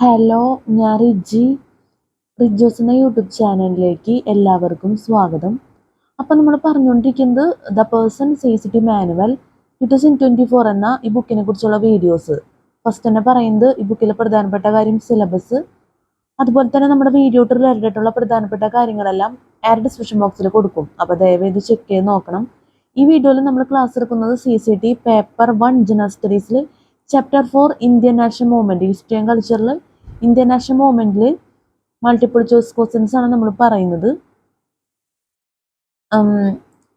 Hello, ഞാൻ റിജോസ് എന്ന YouTube ചാനലിലേക്ക് എല്ലാവർക്കും സ്വാഗതം. അപ്പം നമ്മൾ പറഞ്ഞുകൊണ്ടിരിക്കുന്നത് the person says it manual 2024 എന്ന ഈ ബുക്കിനെ കുറിച്ചുള്ള വീഡിയോസ്. ഫസ്റ്റ് തന്നെ പറയുന്നത് ഈ ബുക്കിലെ പ്രധാനപ്പെട്ട കാര്യം സിലബസ്, അതുപോലെ തന്നെ നമ്മുടെ വീഡിയോ റിലേറ്റഡ് ആയിട്ടുള്ള പ്രധാനപ്പെട്ട കാര്യങ്ങളെല്ലാം ഡിസ്ക്രിപ്ഷൻ ബോക്സിൽ കൊടുക്കും. അപ്പോൾ ദയവേത് ചെക്ക് ചെയ്ത് നോക്കണം. ഈ വീഡിയോയിൽ നമ്മൾ ക്ലാസ് എടുക്കുന്നത് CCT പേപ്പർ 1 ജനറൽ സ്റ്റഡീസിൽ chapter 4 Indian national movement, history and കൾച്ചറിൽ ഇന്ത്യൻ നാഷണൽ മൂവ്മെൻറ്റിൽ മൾട്ടിപ്പിൾ ചോയ്സ് ക്വസ്റ്റ്യൻസ് ആണ് നമ്മൾ പറയുന്നത്.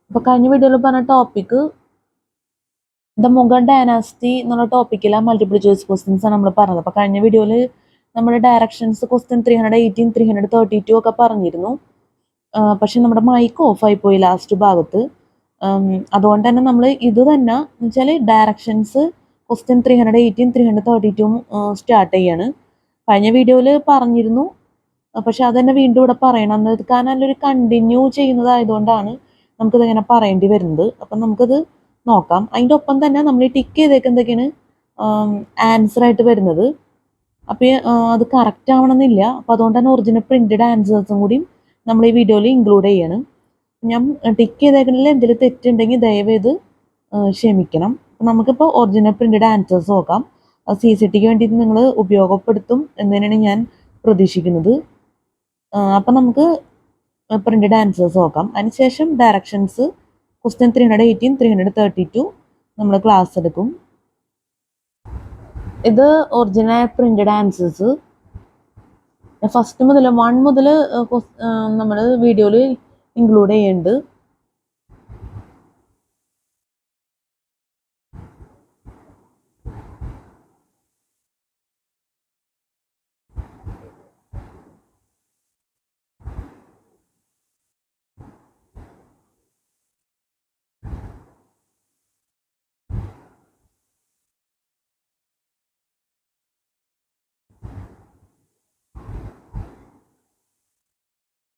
ഇപ്പോൾ കഴിഞ്ഞ വീഡിയോയിൽ പറഞ്ഞ ടോപ്പിക്ക് ദ മുഗൾ ഡയനാസ്റ്റി എന്നുള്ള ടോപ്പിക്കിലാണ് മൾട്ടിപ്പിൾ ചോയ്സ് ക്വസ്റ്റ്യൻസ് ആണ് നമ്മൾ പറഞ്ഞത്. അപ്പോൾ കഴിഞ്ഞ വീഡിയോയിൽ നമ്മൾ ഡയറക്ഷൻസ് ക്വസ്റ്റ്യൻ 318, 332 ഒക്കെ പറഞ്ഞിരുന്നു. പക്ഷെ നമ്മുടെ മൈക്ക് ഓഫായി പോയി ലാസ്റ്റ് ഭാഗത്ത്. അതുകൊണ്ട് തന്നെ നമ്മൾ ഇത് തന്നെ എന്ന് വെച്ചാൽ ഡയറക്ഷൻസ് ക്വസ്റ്റ്യൻ 318, 332 സ്റ്റാർട്ട് ചെയ്യാണ്. കഴിഞ്ഞ വീഡിയോയിൽ പറഞ്ഞിരുന്നു, പക്ഷെ അത് തന്നെ വീണ്ടും ഇവിടെ പറയണം. കാരണം അതിലൊരു കണ്ടിന്യൂ ചെയ്യുന്നതായതുകൊണ്ടാണ് നമുക്കിതിങ്ങനെ പറയേണ്ടി വരുന്നത്. അപ്പം നമുക്കത് നോക്കാം. അതിൻ്റെ ഒപ്പം തന്നെ നമ്മൾ ഈ ടിക്ക് ചെയ്തേക്കെന്തൊക്കെയാണ് ആൻസർ ആയിട്ട് വരുന്നത്. അപ്പോൾ അത് കറക്റ്റ് ആവണമെന്നില്ല. അപ്പോൾ അതുകൊണ്ട് തന്നെ ഒറിജിനൽ പ്രിൻറ്റഡ് ആൻസേഴ്സും കൂടി നമ്മൾ ഈ വീഡിയോയിൽ ഇൻക്ലൂഡ് ചെയ്യണം. ഞാൻ ടിക്ക് ചെയ്തേക്കുന്നതിൽ എന്തെങ്കിലും തെറ്റുണ്ടെങ്കിൽ ദയവേത് ക്ഷമിക്കണം. നമുക്കിപ്പോൾ ഒറിജിനൽ പ്രിൻറ്റഡ് ആൻസേഴ്സ് നോക്കാം. CCTക്ക് വേണ്ടിയിട്ട് നിങ്ങൾ ഉപയോഗപ്പെടുത്തും എന്ന് തന്നെയാണ് ഞാൻ പ്രതീക്ഷിക്കുന്നത്. അപ്പം നമുക്ക് പ്രിൻറ്റഡ് ആൻസേഴ്സ് നോക്കാം. അതിനുശേഷം ഡയറക്ഷൻസ് ക്വസ്റ്റ്യൻ 318, 332 നമ്മൾ ക്ലാസ് എടുക്കും. ഇത് ഒറിജിനൽ പ്രിൻറ്റഡ് ആൻസേഴ്സ് ഫസ്റ്റ് മുതൽ 1 മുതൽ നമ്മൾ വീഡിയോയിൽ ഇൻക്ലൂഡ് ചെയ്യുന്നുണ്ട്.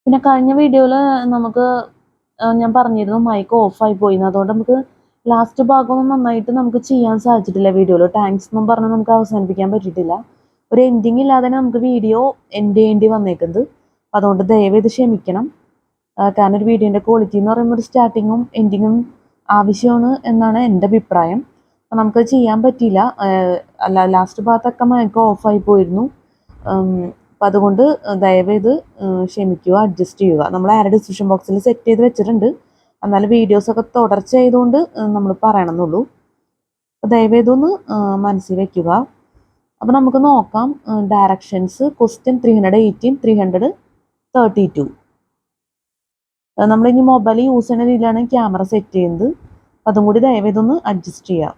പിന്നെ കഴിഞ്ഞ വീഡിയോയിൽ ഞാൻ പറഞ്ഞിരുന്നു മൈക്ക് ഓഫായി പോയി. അതുകൊണ്ട് നമുക്ക് ലാസ്റ്റ് ഭാഗമൊന്നും നന്നായിട്ട് നമുക്ക് ചെയ്യാൻ സാധിച്ചിട്ടില്ല. വീഡിയോയിൽ താങ്ക്സ് എന്നും പറഞ്ഞ് നമുക്ക് അവസാനിപ്പിക്കാൻ പറ്റിയിട്ടില്ല. ഒരു എൻഡിങ് ഇല്ലാതെ നമുക്ക് വീഡിയോ എൻഡ് ചെയ്യേണ്ടി വന്നേക്കുന്നത്. അതുകൊണ്ട് ദയവേത് ക്ഷമിക്കണം. കാരണം ഒരു വീഡിയോൻ്റെ ക്വാളിറ്റി എന്ന് പറയുമ്പോൾ ഒരു സ്റ്റാർട്ടിങ്ങും എൻഡിങ്ങും ആവശ്യമാണ് എന്നാണ് എൻ്റെ അഭിപ്രായം. അപ്പം നമുക്കത് ചെയ്യാൻ പറ്റിയില്ല. അല്ല, ലാസ്റ്റ് ഭാഗത്തൊക്കെ മൈക്ക് ഓഫായി പോയിരുന്നു. അപ്പം അതുകൊണ്ട് ദയവേത് ക്ഷമിക്കുക, അഡ്ജസ്റ്റ് ചെയ്യുക. നമ്മൾ ഡിസ്ക്രിപ്ഷൻ ബോക്സിൽ സെറ്റ് ചെയ്ത് വെച്ചിട്ടുണ്ട്. എന്നാലും വീഡിയോസൊക്കെ തുടർച്ച ചെയ്തുകൊണ്ട് നമ്മൾ പറയണമെന്നുള്ളൂ. അപ്പോൾ ദയവേതൊന്ന് മനസ്സിൽ വയ്ക്കുക. അപ്പോൾ നമുക്ക് നോക്കാം ഡയറക്ഷൻസ് ക്വസ്റ്റ്യൻ 318, 332. നമ്മളിനി മൊബൈൽ യൂസ് ചെയ്യുന്ന രീതിയിലാണ് ക്യാമറ സെറ്റ് ചെയ്യുന്നത്. അതും കൂടി ദയവേതൊന്ന് അഡ്ജസ്റ്റ് ചെയ്യാം.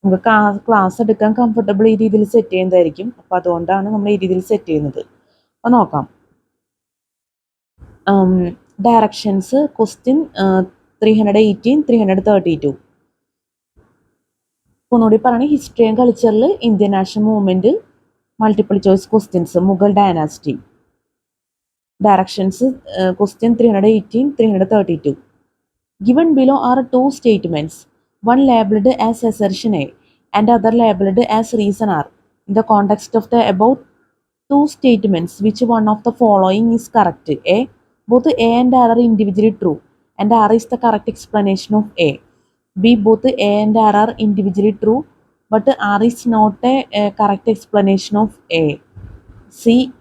നമുക്ക് ക്ലാസ് എടുക്കാൻ കംഫർട്ടബിൾ ഈ രീതിയിൽ സെറ്റ് ചെയ്യുന്നതായിരിക്കും. അപ്പോൾ അതുകൊണ്ടാണ് നമ്മൾ ഈ രീതിയിൽ സെറ്റ് ചെയ്യുന്നത്. അപ്പോൾ നോക്കാം. Directions question 318, 332. ഒന്നുകൂടി പറയുകയാണെങ്കിൽ ഹിസ്റ്ററി ആൻഡ് കൾച്ചറിൽ Indian national movement multiple choice questions Mughal dynasty. Directions question 318, 332. Given below are two statements, one labeled as assertion A and other labeled as reason R. In the context of the above two statements, which one of the following is correct? A. Both A and R are individually true and R is the correct explanation of A. B. Both A and R are individually true but R is not a correct explanation of A. C.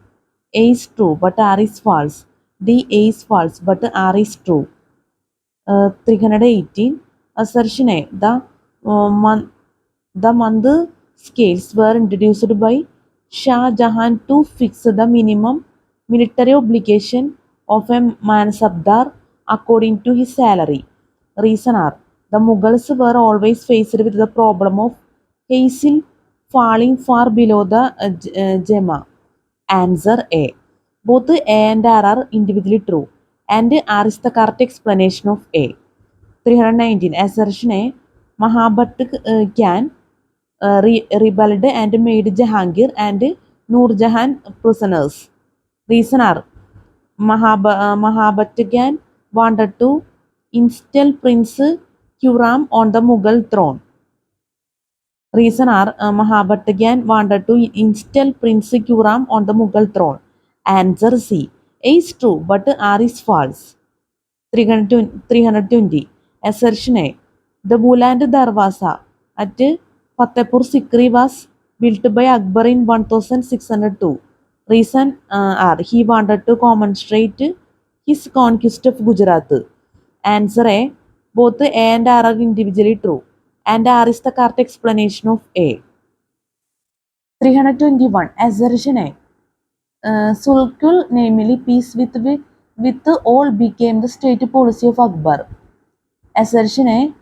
A is true but R is false. D. A is false but R is true. 318. Assertion A. The month scales were introduced by Shah Jahan to fix the minimum military obligation of a mansabdar according to his salary. Reason R. The Mughals were always faced with the problem of hasil falling far below the Jema. Answer A. Both A and R are individually true and R is the correct explanation of A. 319. Assertion A. Mahabhat Khan rebelled and made Jahangir and Noor Jahan prisoners. Reason R. Mahabhat Khan wanted to install Prince Khurram on the Mughal throne. Reason are Mahabharatagan wanted to install Prince Kuram on the Mughal throne. Answer C. A is true, but R is false. 320. Assertion A. The Buland Darwaza at Fatehpur Sikri was built by Akbar in 1602. Reason R. He wanted to commemorate his conquest of Gujarat. Answer A. Both A and R are individually true, and R is the correct explanation of A. 321. Assertion A. Sulkul, namely peace with all, became the state policy of Akbar. Assertion A.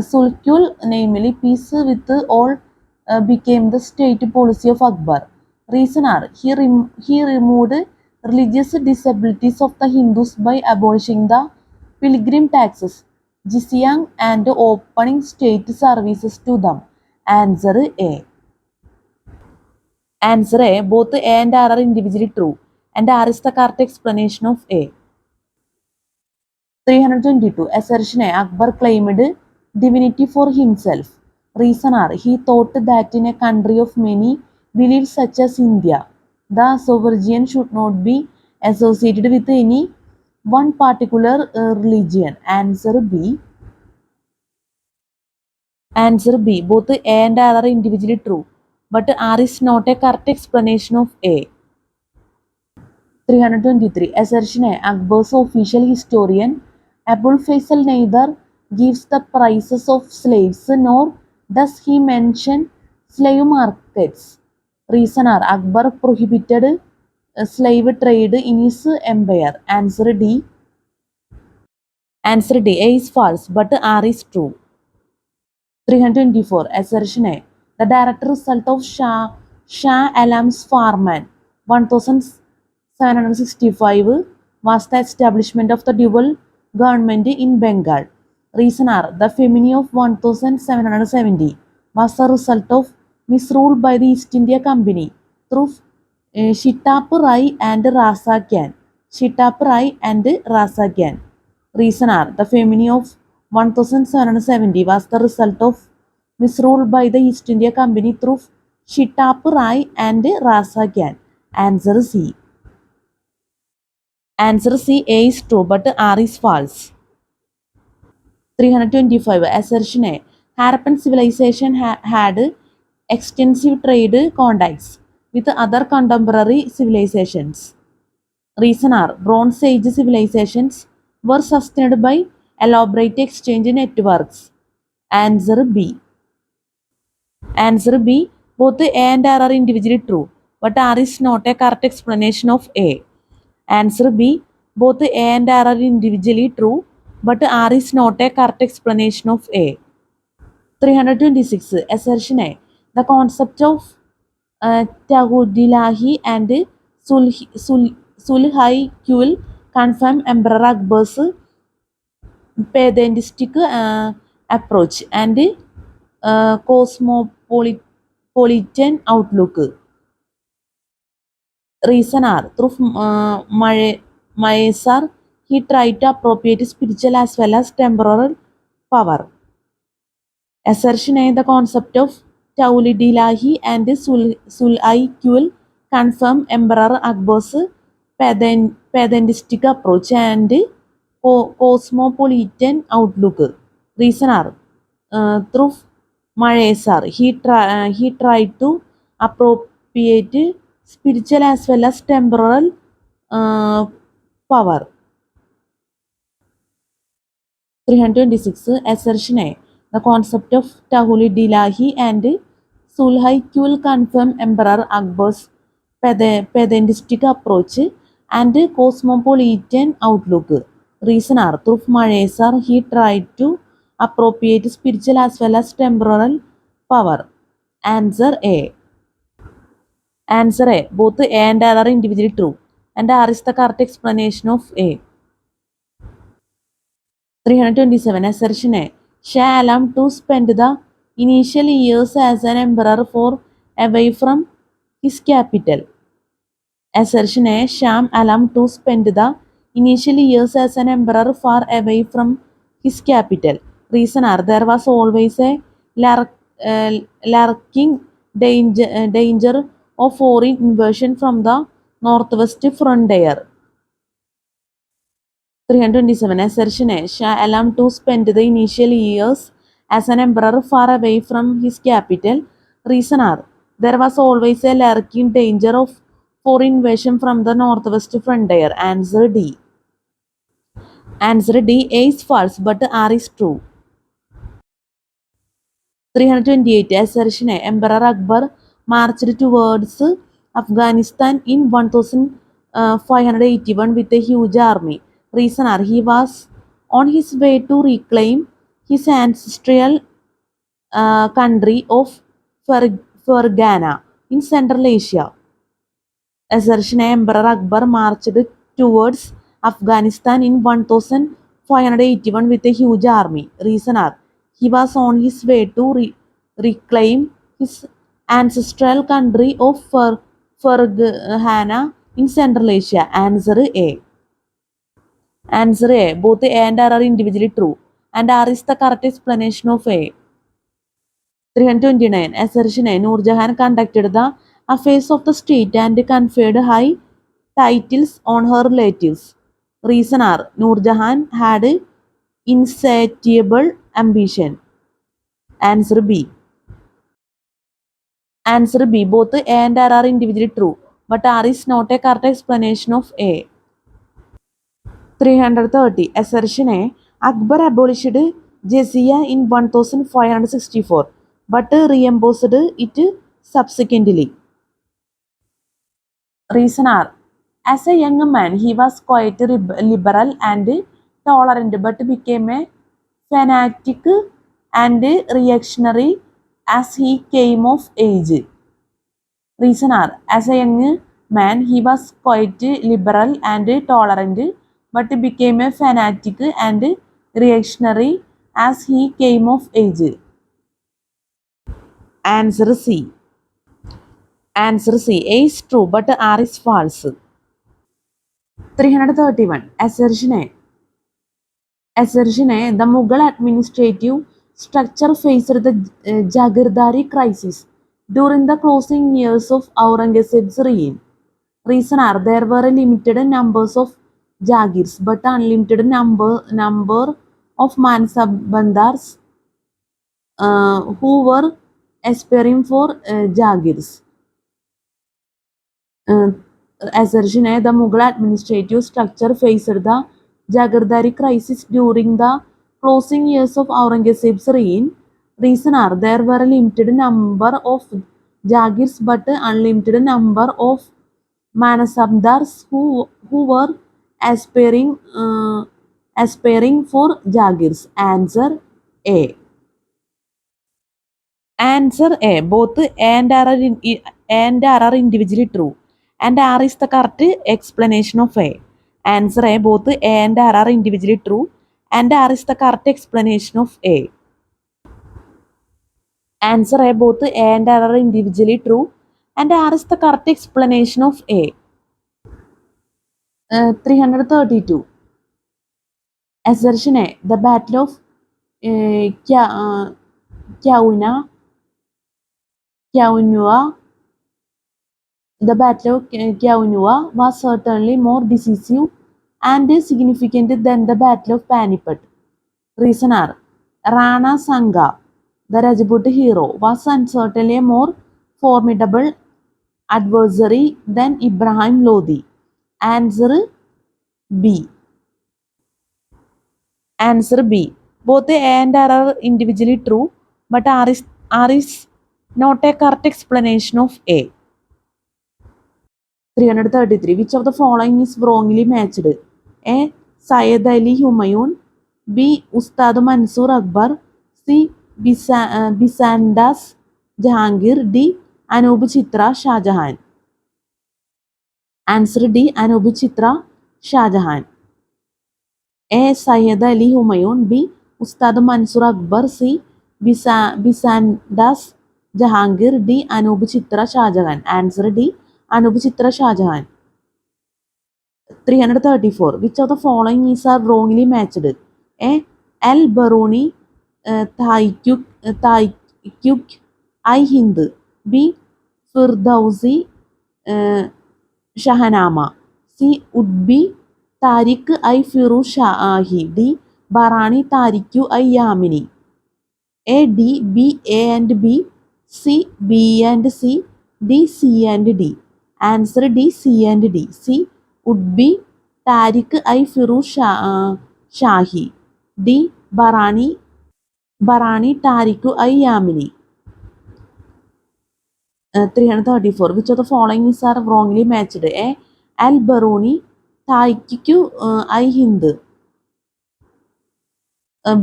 Sulkul, namely peace with all, became the state policy of Akbar. Reason are he removed religious disabilities of the Hindus by abolishing the pilgrim taxes, jizya, and opening state services to them. Answer A. Answer A. Both A and R are individually true, and R is the correct explanation of A. 322. Assertion A. Akbar claimed divinity for himself. Reason are he thought that in a country of many beliefs such as India, the sovereign should not be associated with any one particular religion. Answer B. Answer B. Both A and R are individually true, but R is not a correct explanation of A. 323. Assertion A. Akbar's official historian Abul Faisal neither gives the prices of slaves nor does he mention slave markets. Reason are Akbar prohibited slave trade in his empire. Answer D. Answer D. A is false, but R is true. 324. Assertion A. The direct result of Shah Alam's Farman 1765 was the establishment of the dual government in Bengal. Reason are the Femini of 1770 was the result of misrule by the East India Company through Shitap Rai and Rasa Khan. Shitap Rai and Rasa Khan. Reason are the Femini of 1770 was the result of misrule by the East India Company through Shitap Rai and Rasa Khan. Answer C. Answer C. A is true, but R is false. 325. Assertion A. Harappan civilization had extensive trade contacts with other contemporary civilizations. Reason are Bronze Age civilizations were sustained by elaborate exchange networks. Answer B. Answer B. Both A and R are individually true, but R is not a correct explanation of A. Answer B. Both A and R are individually true, but R is not a correct explanation of A. 326. Assertion A. The concept of Tahudilahi and Sulhaikul confirm Emperor Akbar's pedantic approach and cosmopolitan outlook. Reason are through Maesar, he tried to appropriate spiritual as well as temporal power. Assertion A. The concept of Taulidilahi and Sul-i-Kul confirm Emperor Akbar's pedantic approach and cosmopolitan outlook. Reason are through Maesar, he tried to appropriate spiritual as well as temporal power. 326. Assertion A. The concept of Tahuli-Dilahi and Sulhaikul confirm Emperor Akbar's pedantic approach and cosmopolitan outlook. Reason are through Maesar, he tried to appropriate spiritual as well as temporal power. Answer A. Answer A. Both A and R are individually true, and R is the correct explanation of A. 327. Assertion A. Shah Alam to spend the initial years as an emperor away from his capital. Assertion A. Shah Alam to spend the initial years as an emperor far away from his capital. Reason are there was always a lurking danger of foreign invasion from the northwest frontier. 327. Assertion A. Shah Alam to spend the initial years as an emperor far away from his capital. Reason R. There was always a lurking danger of foreign invasion from the northwest frontier. Answer D. Answer D. A is false, but R is true. 328. Assertion A. Emperor Akbar marched towards Afghanistan in 1581 with a huge army. Reason are he was on his way to reclaim his ancestral country of Fergana in Central Asia. Assertion A. Emperor Akbar marched towards Afghanistan in 1581 with a huge army. Reason are he was on his way to reclaim his ancestral country of Fergana in Central Asia. Answer A. Answer A. Both A and R are individually true, and R is the correct explanation of A. 329. Assertion A. Noor Jahan conducted the affairs of the state and conferred high titles on her relatives. Reason are Noor Jahan had insatiable ambition. Answer B. Answer B. Both A and R are individually true, but R is not a correct explanation of A. 330. Assertion A. Akbar abolished jizya in 1564, but reimbursed it subsequently. Reason are as a young man he was quite liberal and tolerant, but became a fanatic and reactionary as he came of age. Reason are as a young man he was quite liberal and tolerant, but became a fanatic and reactionary as he came of age. Answer C. Answer C. A is true, but R is false. 331. Assertion A. Assertion A. The Mughal administrative structure faced the Jagirdari crisis during the closing years of Aurangzeb's reign. Reason are there were limited numbers of Jagirs but unlimited number of Mansabandars who were aspiring for Jagirs. Assertion A. The Mughal administrative structure faced the Jagirdari crisis during the closing years of Aurangzeb's reign. Reason are there were limited number of Jagirs but unlimited number of Manasabdars who were aspiring for Jagirs. Answer A. Answer A. Both A and R are individually true, and R is the correct explanation of A. Answer A. Both A and R are individually true, and R is the correct explanation of A. Answer A. Both A and R are individually true, and R is the correct explanation of A. 332. Assertion A. The Battle of Kyaunua The Battle of Kyaunua was certainly more decisive and significant than the Battle of Panipat. Reason are Rana Sanga, the Rajput hero, was certainly a more formidable adversary than Ibrahim Lodi. Answer B. Answer B. Both A and R are individually true, but R is not a correct explanation of A. 333. Which of the following is wrongly matched? A. Syed Ali Humayun. B. Ustad Mansur Akbar. C. Bisandas Jahangir. D. Anup Chitra Shah Jahan. Answer D. Anup Chitra Shah Jahan. A. Syed Ali Humayun. B. Ustad Mansur Akbar. C. Bisandas Jahangir. D. Anup Chitra Shah Jahan. Answer D. Anup Chitra Shah Jahan. 334. Which of the following is are wrongly matched? A. Al Baruni ക്യുക് ഐ ഹിന്ദ്. B Firdausi Shahnama. C Utbi Tarikh i Firuz Shahi. D Barani Tarikh i Yamini. A D B A and B. C B and C. D C and D. Answer D C and D. C Utbi Tarikh i Firuz Shahi. D Barani Tarikh i Yamini. 334. Which of the following is are wrongly matched? A. Al Baruni Taikku I Hind.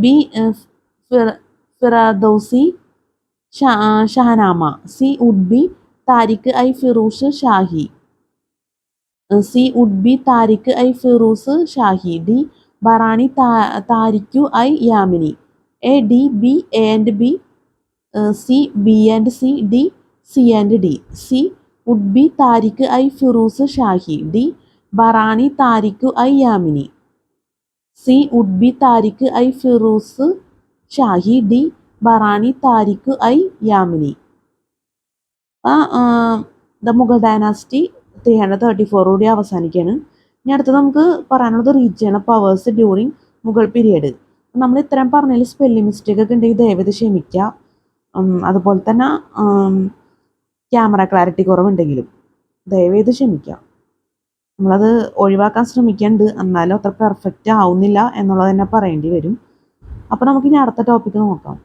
B. Firadausi Shahanama. C. Would be Tariq I Firouz Shahi. C. Would be Tariq I Firouz Shahi. D. Barani Tariq I Yamini. A. D. B. A and B. C. B and C. D. C and D. C. Would be Tariq I Firouz Shahi. D. Barani Tariq I Yamini. C. Would be Tariq I Firouz Shahi. D. Barani Tariq I Yamini. The Mughal dynasty 334 കൂടി അവസാനിക്കുകയാണ്. ഇനി അടുത്ത് നമുക്ക് പറയാനുള്ളത് regional powers during Mughal period. നമ്മൾ ഇത്തരം പറഞ്ഞതിൽ spelling mistake ഒക്കെ ഉണ്ടെങ്കിൽ ദയവേത് ക്ഷമിക്കുക. അതുപോലെ തന്നെ ക്യാമറ ക്ലാരിറ്റി കുറവുണ്ടെങ്കിലും ദയവേത് ക്ഷമിക്കാം. നമ്മളത് ഒഴിവാക്കാൻ ശ്രമിക്കുന്നുണ്ട്, എന്നാലും അത്ര പെർഫെക്റ്റ് ആവുന്നില്ല എന്നുള്ളത് തന്നെ പറയേണ്ടി വരും. അപ്പോൾ നമുക്കിനി അടുത്ത ടോപ്പിക്ക് നോക്കാം.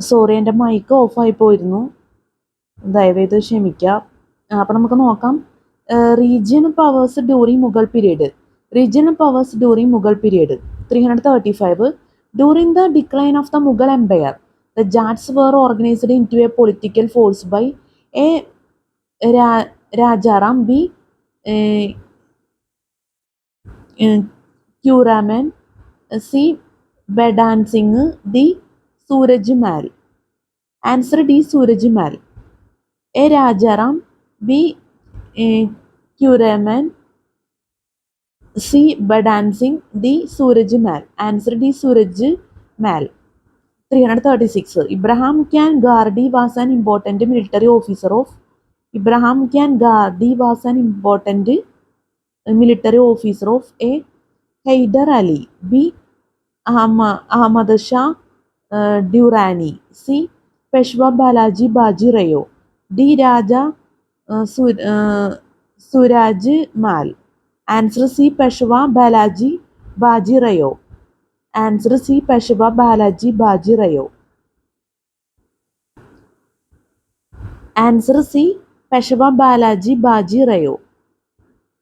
സോറി, എൻ്റെ മൈക്ക് ഓഫായി പോയിരുന്നു, ദയവേത് ക്ഷമിക്കാം. അപ്പോൾ നമുക്ക് നോക്കാം regional powers during Mughal period. Regional powers during Mughal period. 335. During the decline of the Mughal Empire, the Jats were organized into a political force by A. Rajaram, B. Khurram, C. Badan Singh, D. Suraj Mal. Answer D. Suraj Mal. A. Rajaram, B. Khurram, C. Badan Singh, D. Suraj Mal. Answer D. Suraj Mal. 336. Ibrahim Khan Gardi was an important military officer of. Ibrahim Khan Gardi was an important military officer of A. Hyder Ali. B. Ahmad Shah Durrani. C. Peshwa Balaji Baji Rayo. D. Raja Suraj Mal. Answer C. Peshwa Balaji Baji Rayo. Answer C. Peshwa Balaji Baji Rayo. Answer C. Peshwa Balaji Baji Rayo.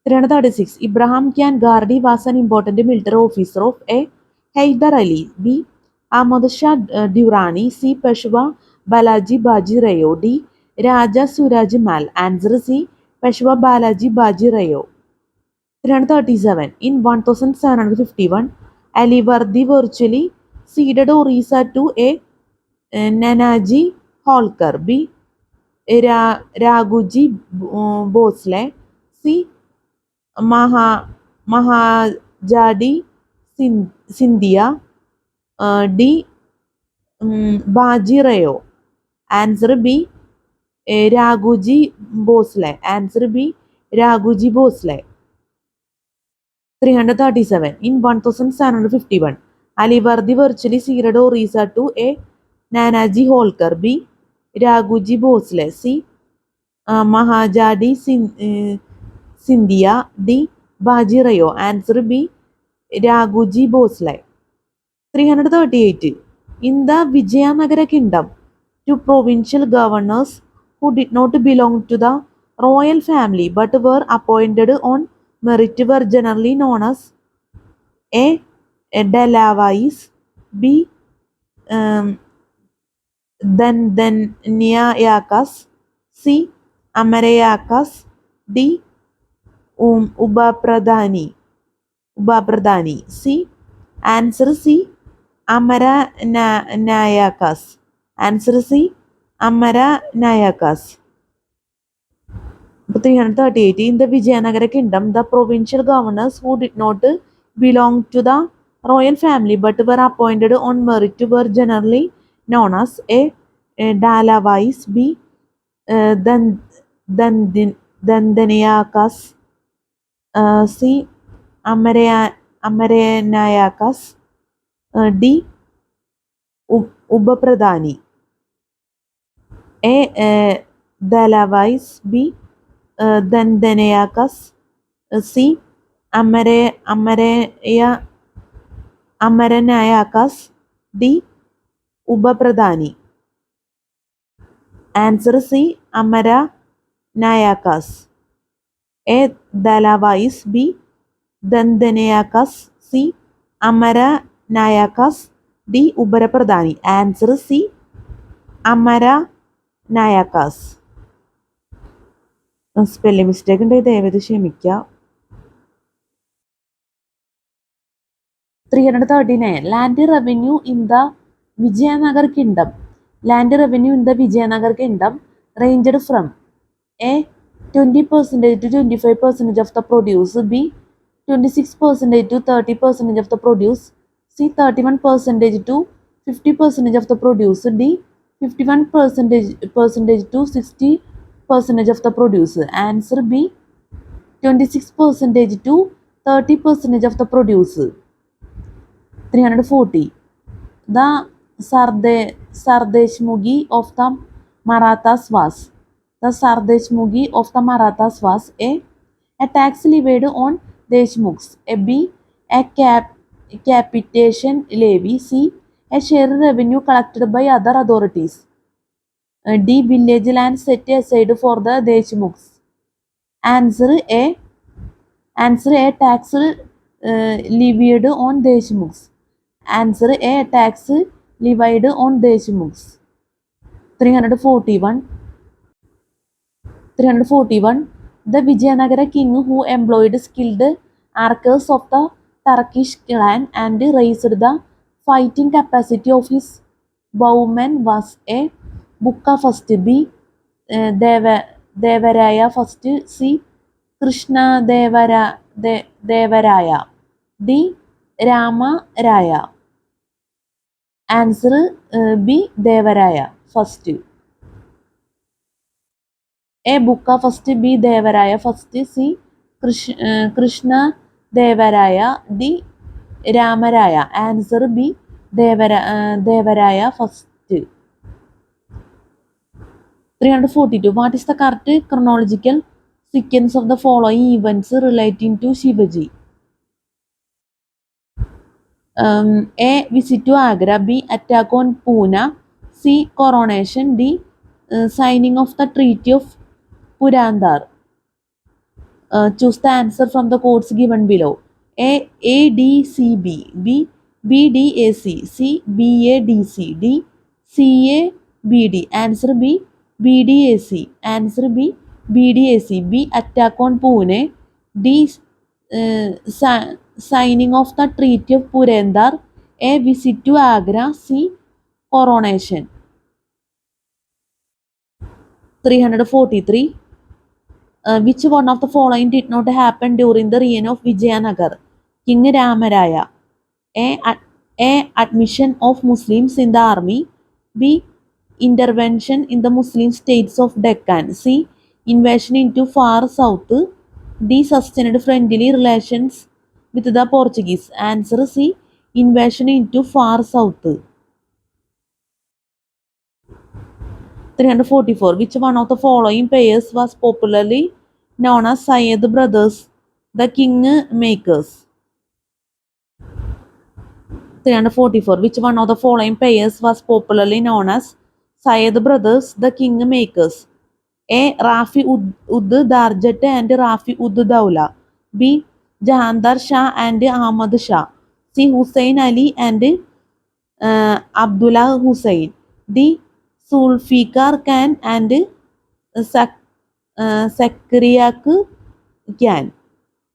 336. Ibrahim Khan Gardi was an important military officer of A. Hyder Ali. B. Ahmad Shah Durrani. C. Peshwa Balaji Baji Rayo. D. Raja Suraj Mal. Answer C. Peshwa Balaji Baji Rayo. 337. In 1751, Alivardi virtually ceded Orissa to A. Nanaji Holkar. B. Raghuji Bhosle. C. Mahajadi Sindhia. D. Baji Rayo. Answer B. Raghuji Bhosle. Answer B. Raghuji Bhosle. 337. In 1751, Alivardi virtually ceded Orissa to A. Nanaji Holkar. B. Raghuji Bhosle. C. Mahajadi Sindhia. D. Baji Rayo. Answer B. Raghuji Bhosle. 338. In the Vijayanagara kingdom, 2 provincial governors who did not belong to the royal family but were appointed on merit were generally known as A. Dalawais. B. Danyayakas. C. Amarayakas. D. Ubapradhani. C. Answer C. Amaranayakas. Answer C. Amaranayakas. 338. In the Vijayanagara kingdom, the provincial governors who did not belong to the royal family but were appointed on merit were generally known as a Dalawais, B. Then Dandanayakas, C. Amarenayakas, D. Ubapradhani. A. Dalawais, B. Dandanayakas, C. Amaranayakas, D. Ubapradhani. Answer C. Amaranayakas. A. Dalawais, B. Dandanayakas, C. Amaranayakas, D. Ubapradhani. Answer C. Amaranayakas. Spelling mistake ഉണ്ടെങ്കിൽ ദയവേത് ക്ഷമിക്കുക. 339. Land revenue in the Vijayanagar kingdom. Land revenue in the Vijayanagar kingdom ranged from A. 20% to 25% of the produce, B. 26% to 30% of the produce, C. 31% to 50% of the produce, D. 51% to 60% of the produce. Answer B. 26% to 30% of the produce. 340. The Sardeshmukhi of the Marathas was. The Sardeshmukhi of the Marathas was A. tax levied on Deshmukhs, B. a capitation levy, C. a share revenue collected by other authorities, D. village land set aside for the Deshmukhs. Answer A. Tax levied on Deshmukhs. Answer A. tax levied on Deshmukhs. 341. The Vijayanagara king who employed skilled archers of the Turkish clan and raised the fighting capacity of his bowmen was A. Bukka first, B. Devaraya first, C. Krishna Devaraya, D. Rama Raya. Answer B. Devaraya first. A. Bukka first, B. Devaraya first, C. Krishna Devaraya, D. Ramaraya. Answer B. Devaraya first. 342. What is the correct chronological sequence of the following events relating to Shivaji? A. Visit to Agra, B. Attack on Poona, C. Coronation, D. Signing of the Treaty of Purandar. Choose the answer from the quotes given below. A. D, C, B, B. B, D, A, C, C. B, A, D, C, D. C, A, B, D. Answer B. B, D, A, C. Answer B. B, D, A, C. B. Attack on Pune. D. Signing of the Treaty of Purandar. A. Visit to Agra. C. Coronation. 343. Which one of the following did not happen during the reign of Vijayanagar? King Ramaraya. A. Admission of Muslims in the army. B. Intervention in the Muslim states of Deccan. C. Invasion into far south. D. Sustained friendly relations with the Portuguese. Answer C. Invasion into far south. 344. Which one of the following pairs was popularly known as Syed brothers, the king makers? 344. Which one of the following pairs was popularly known as Syed brothers, the king makers? A. Rafi Ud Darjat and Rafi Ud Daula. B. Jahandar Shah and Ahmad Shah. C. Hussain Ali and Abdullah Hussain. D. Zulfikar Khan and Zakariyak Khan.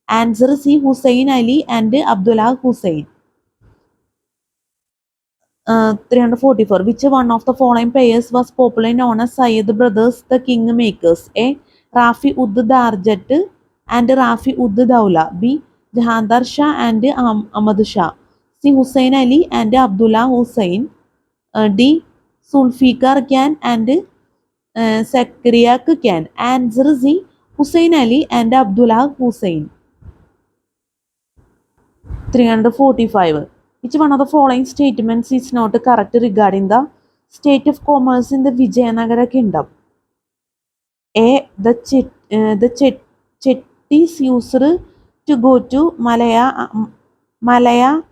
Answer C. Hussain Ali and Abdullah Hussain. 344. Which one of the following pairs was popularly known as Syed brothers, the king makers? A. Rafi Ud Darjat and Rafi Ud Daula. B. Jahandar Shah and Ahmad Shah. C. Hussain Ali and Abdullah Hussain. D. Zulfikar Khan and Zakariya Khan. Answer C. Hussain Ali and Abdullah Hussain. 345. Which one of the following statements is not correct regarding the state of commerce in the Vijayanagara kingdom? A. The Chettis used to go to Malaya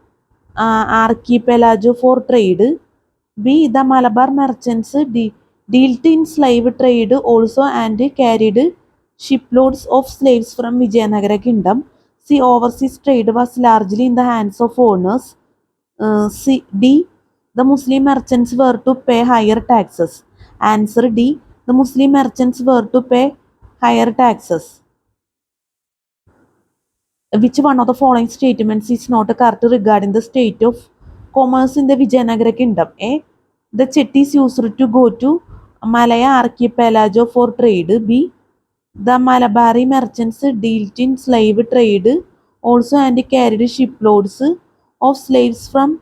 archipelago for trade. B. The Malabar merchants dealt in slave trade also and carried shiploads of slaves from Vijayanagara kingdom. C. Overseas trade was largely in the hands of owners. D. The Muslim merchants were to pay higher taxes. Answer D. The Muslim merchants were to pay higher taxes. Which one of the following statements is not correct regarding the state of commerce in the Vijayanagara kingdom? A. The Chettis used to go to Malaya archipelago for trade. B. The Malabari merchants dealt in slave trade also and carried shiploads of slaves from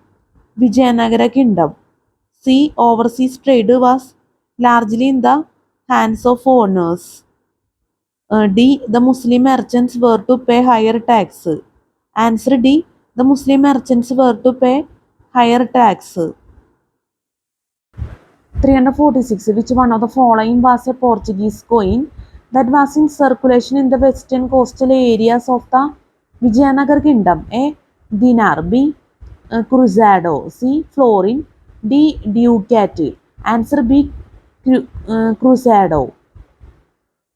Vijayanagara kingdom. C. Overseas trade was largely in the hands of owners. D. The Muslim merchants were to pay higher tax. Answer D. The Muslim merchants were to pay higher tax. 346. Which one of the following was a Portuguese coin that was in circulation in the western coastal areas of the Vijayanagar kingdom? A. Dinar. B. Cruzado. C. Florin. D. Ducat. Answer B. Cruzado.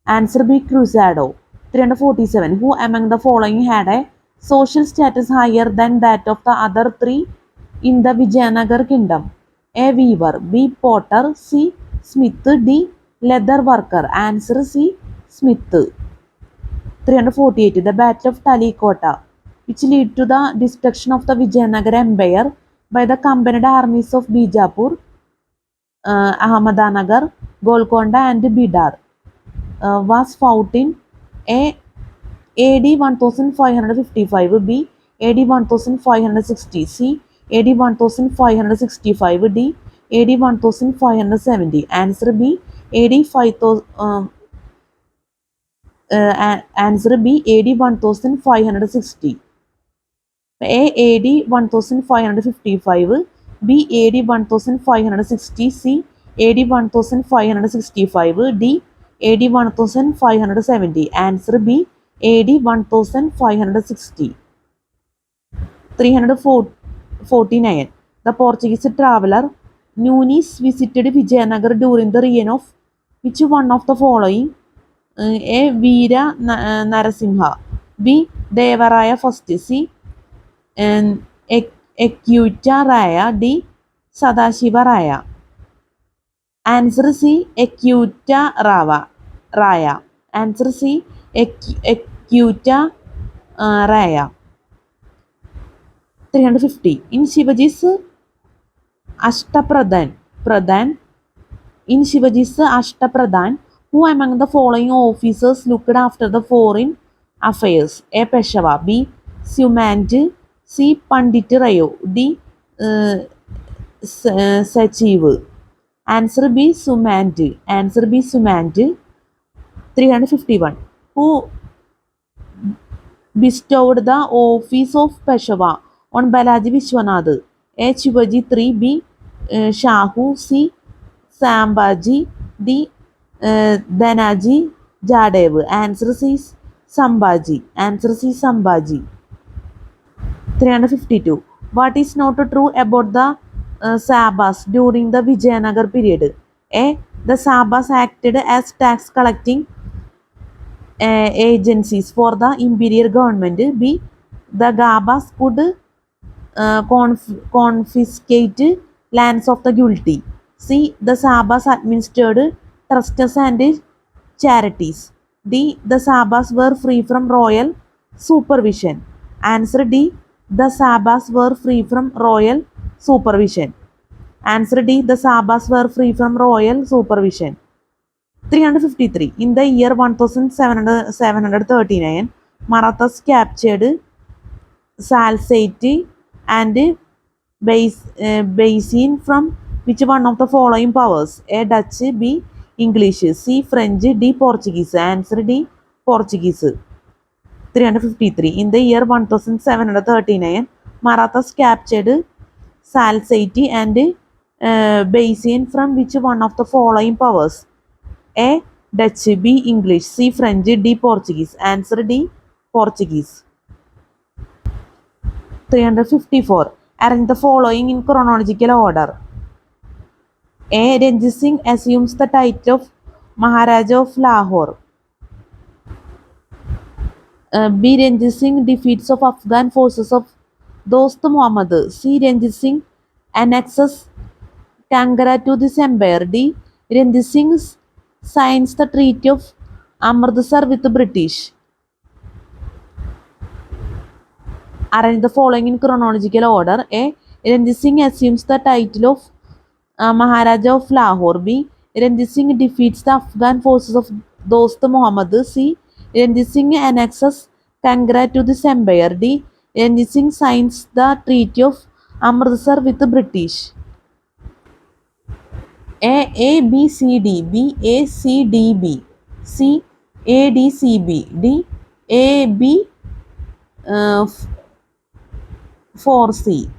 Answer B. Cruzado. 347. Who among the following had a social status higher than that of the other three in the Vijayanagar kingdom? A. Weaver. B. Potter. C. Smith. D. Leather worker. Answer C. Smith. 348. The Battle of Talikota, which led to the destruction of the Vijayanagara Empire by the combined armies of Bijapur, Ahmednagar, Golconda and Bidar, was fought in A. AD 1555. B. AD 1560. C. AD 1565. D. AD 1570. Answer B. AD 5000. Answer B. AD 1560. A. AD 1555. B. AD 1560. C. AD 1565. D. AD 1570. Answer B. AD 1560. 349. The Portuguese traveler Nunes visited Vijayanagar during the reign of which one of the following? A. Veera Narasimha. B. Devaraya first. C. Ekyuta Raya. D. Sadashiva Raya. Answer C. Ekyuta Raya. Answer C. Ekyuta Raya. 350. In Shivaji's Ashtapradhan, who among the following officers looked after the foreign affairs? A. Peshava. B. Sumand. C. Pandit Rayo. D. Sachiv. Answer B. Sumand. Answer B. Sumand. 351. Who bestowed the office of Peshava on Balaji Vishwanath? A. Shivaji III. B. Shahu. C. Sambhaji. D. Dhanaji Jadev. Answer C. Sambhaji. Answer C. Sambhaji. 352. What is not true about the Sabas during the Vijayanagar period? A. The Sabas acted as tax collecting agencies for the imperial government. B. The Gabas could confiscate lands of the guilty. C. The Sabas administered trusts and charities. D. The Sabas were free from royal supervision. Answer D. The Sabas were free from royal supervision. Answer D. The Sabas were free from royal supervision. 353. In the year 1739, Marathas captured Salsette and Basin from which one of the following powers? A. Dutch, B. English, C. French, D. Portuguese. Answer D. Portuguese. 353. In the year 1739, Marathas captured Salsette and Basin from which one of the following powers? A. Dutch, B. English, C. French, D. Portuguese. Answer D. Portuguese. 354. Arrange the following in chronological order. A. Ranjit Singh assumes the title of Maharaja of Lahore. B. Ranjit Singh defeats of Afghan forces of Dost Muhammad. C. Ranjit Singh annexes Kangra to this empire. D. Ranjit Singh signs the Treaty of Amritsar with the British. Arrange the following in chronological order. A. Ranjit Singh assumes the title of Maharaja of Lahore. B. Ranjit Singh defeats the Afghan forces of Dost Muhammad. C. Ranjit Singh annexes Kangra to this empire. D. Ranjit Singh signs the Treaty of Amritsar with the British. A B C D. B A C D B. C A D C B. D A B 4C.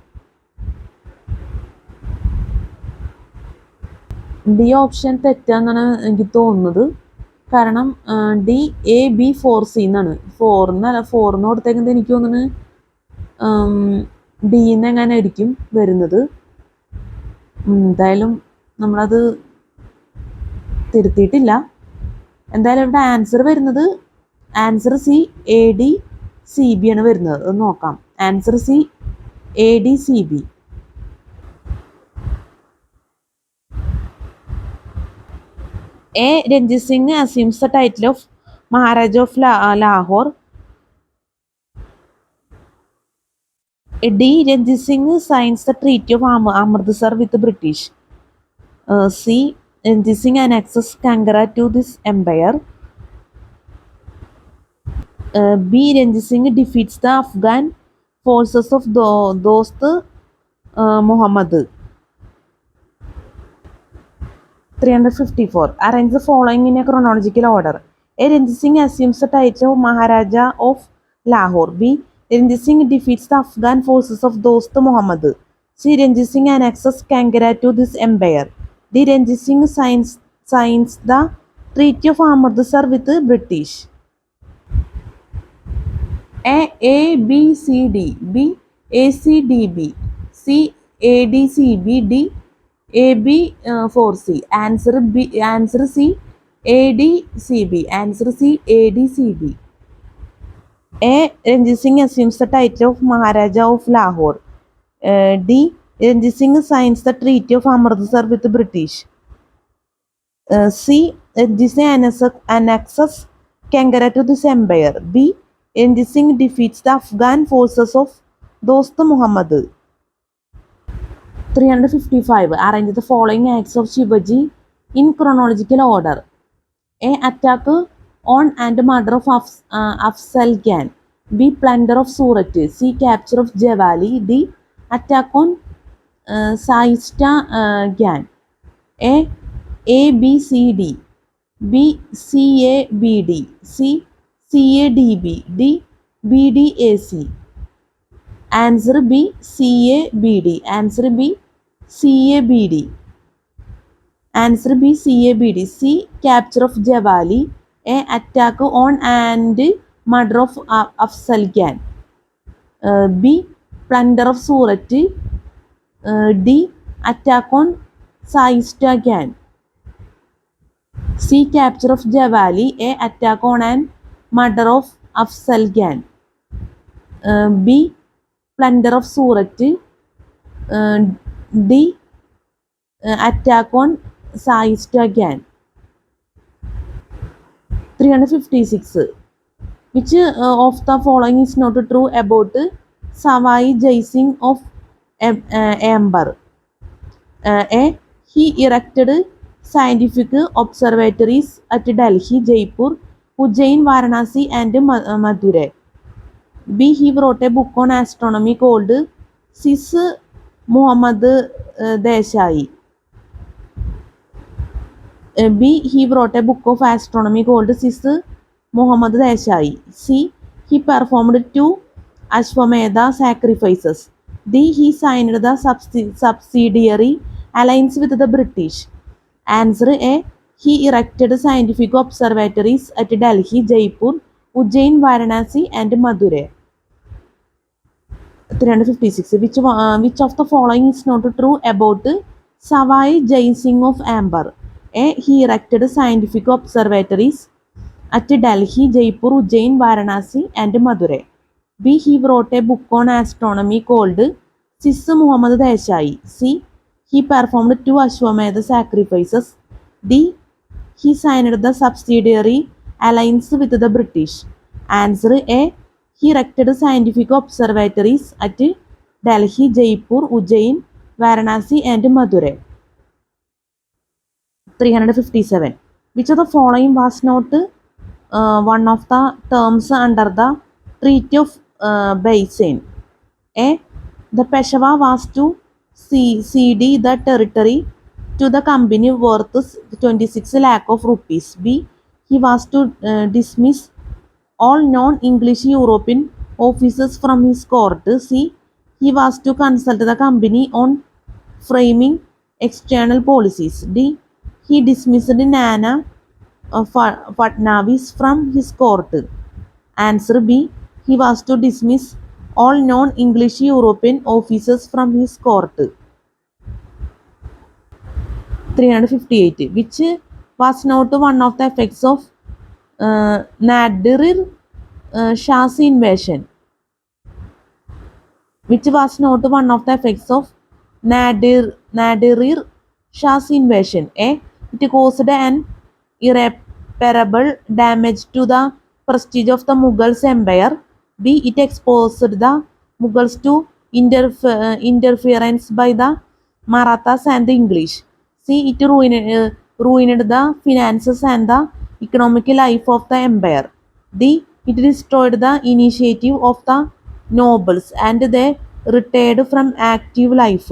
D option തെറ്റാന്നാണ് എനിക്ക് തോന്നുന്നത്. കാരണം D A B 4C എന്നാണ്. 4 കൊടുത്തേക്കുന്നത് എനിക്ക് തോന്നുന്നത് ഡിന്ന് എങ്ങനെ ആയിരിക്കും വരുന്നത്. എന്തായാലും നമ്മളത് തിരുത്തിയിട്ടില്ല. എന്തായാലും ഇവിടെ ആൻസർ വരുന്നത് answer C A D C B ആണ് വരുന്നത്. അത് നോക്കാം. Answer C A D C B. A. Ranjit Singh assumes the title of Maharaja of Lahore. D. Ranjit Singh signs the Treaty of Amritsar with the British. C. Ranjit Singh annexes Kangra to this empire. B. Ranjit Singh defeats the Afghan forces of Dost Muhammad. 354. Arrange the following in a chronological order. A. Ranjit Singh assumes the title of Maharaja of Lahore. B. Ranjit Singh defeats the Afghan forces of Dost Muhammad. C. Ranjit Singh annexes Kangra to this empire. D. Ranjit Singh signs the Treaty of Amritsar with the British. A B C D. B A C D B. C A D C B. D A B 4C. Answer B. Answer C A D C B. Answer C A D C B. A. Ranjit Singh assumes the title of Maharaja of Lahore. D. Ranjit Singh signs the Treaty of Amritsar with the British. C. Ranjit Singh annexes Kangra to this empire. B. Ranjit Singh defeats the Afghan forces of Dost Muhammad. 355. Arrange the following acts of Shivaji in chronological order. A. Attack on and murder of Afzal Khan. B. Plunder of Surat. C. Capture of Jawali. D. Attack on Saista Khan. A B C D. B C A B D. C C A D B. D B D A C. Answer B C A B D. Answer B C A B D. Answer B C A B D. C. Capture of Jawali. A. Attack on and murder of Afzal Khan. B. Plunder of Surat. D. Attack on Saista Khan. C. Capture of Jawali. A. Attack on and murder of Afzal Khan. B. Plunder of Surat. D. Attack on Saista Khan. 356. Which of the following is not true about Sawai Jai Singh of Amber? A. He erected scientific observatories at Delhi, Jaipur, Ujjain, Varanasi, and Madurai. B. He wrote a book on astronomy called Sis Muhammad Desai. B. He wrote a book of astronomy called Sis Muhammad Desai. C. He performed 2 Ashwamedha sacrifices. D. He signed the subsidiary alliance with the British. Answer A. He erected scientific observatories at Delhi, Jaipur, Ujjain, Varanasi, and Madurai. 356. Which of the following is not true about Savai Jai Singh of Amber? A. He erected scientific observatories at Delhi, Jaipur, Ujjain, Varanasi, and Madurai. B. He wrote a book on astronomy called Sis Muhammad Desai. C. He performed 2 Ashwamedha sacrifices. D. He signed the subsidiary alliance with the British. Answer A. He erected scientific observatories at Delhi, Jaipur, Ujjain, Varanasi, and Madurai. 357. Which of the following was not one of the terms under the Treaty of Baisan? A. The Peshawar was to cede the territory to the company worth 26 lakh of rupees. B. He was to dismiss all non-English European officers from his court. C. He was to consult the company on framing external policies. D. He dismissed Nana Fadnavis from his court. Answer B. He was to dismiss all non-English European officers from his court. 358. Which was not one of the effects of Nadir Shah's invasion? Which was not one of the effects of Nadir Shah's invasion? A. It caused an irreparable damage to the prestige of the Mughals empire. B. It exposed the Mughals to interference by the Marathas and the English. C. It ruined the finances and the economic life of the empire. D. It destroyed the initiative of the nobles and they retired from active life.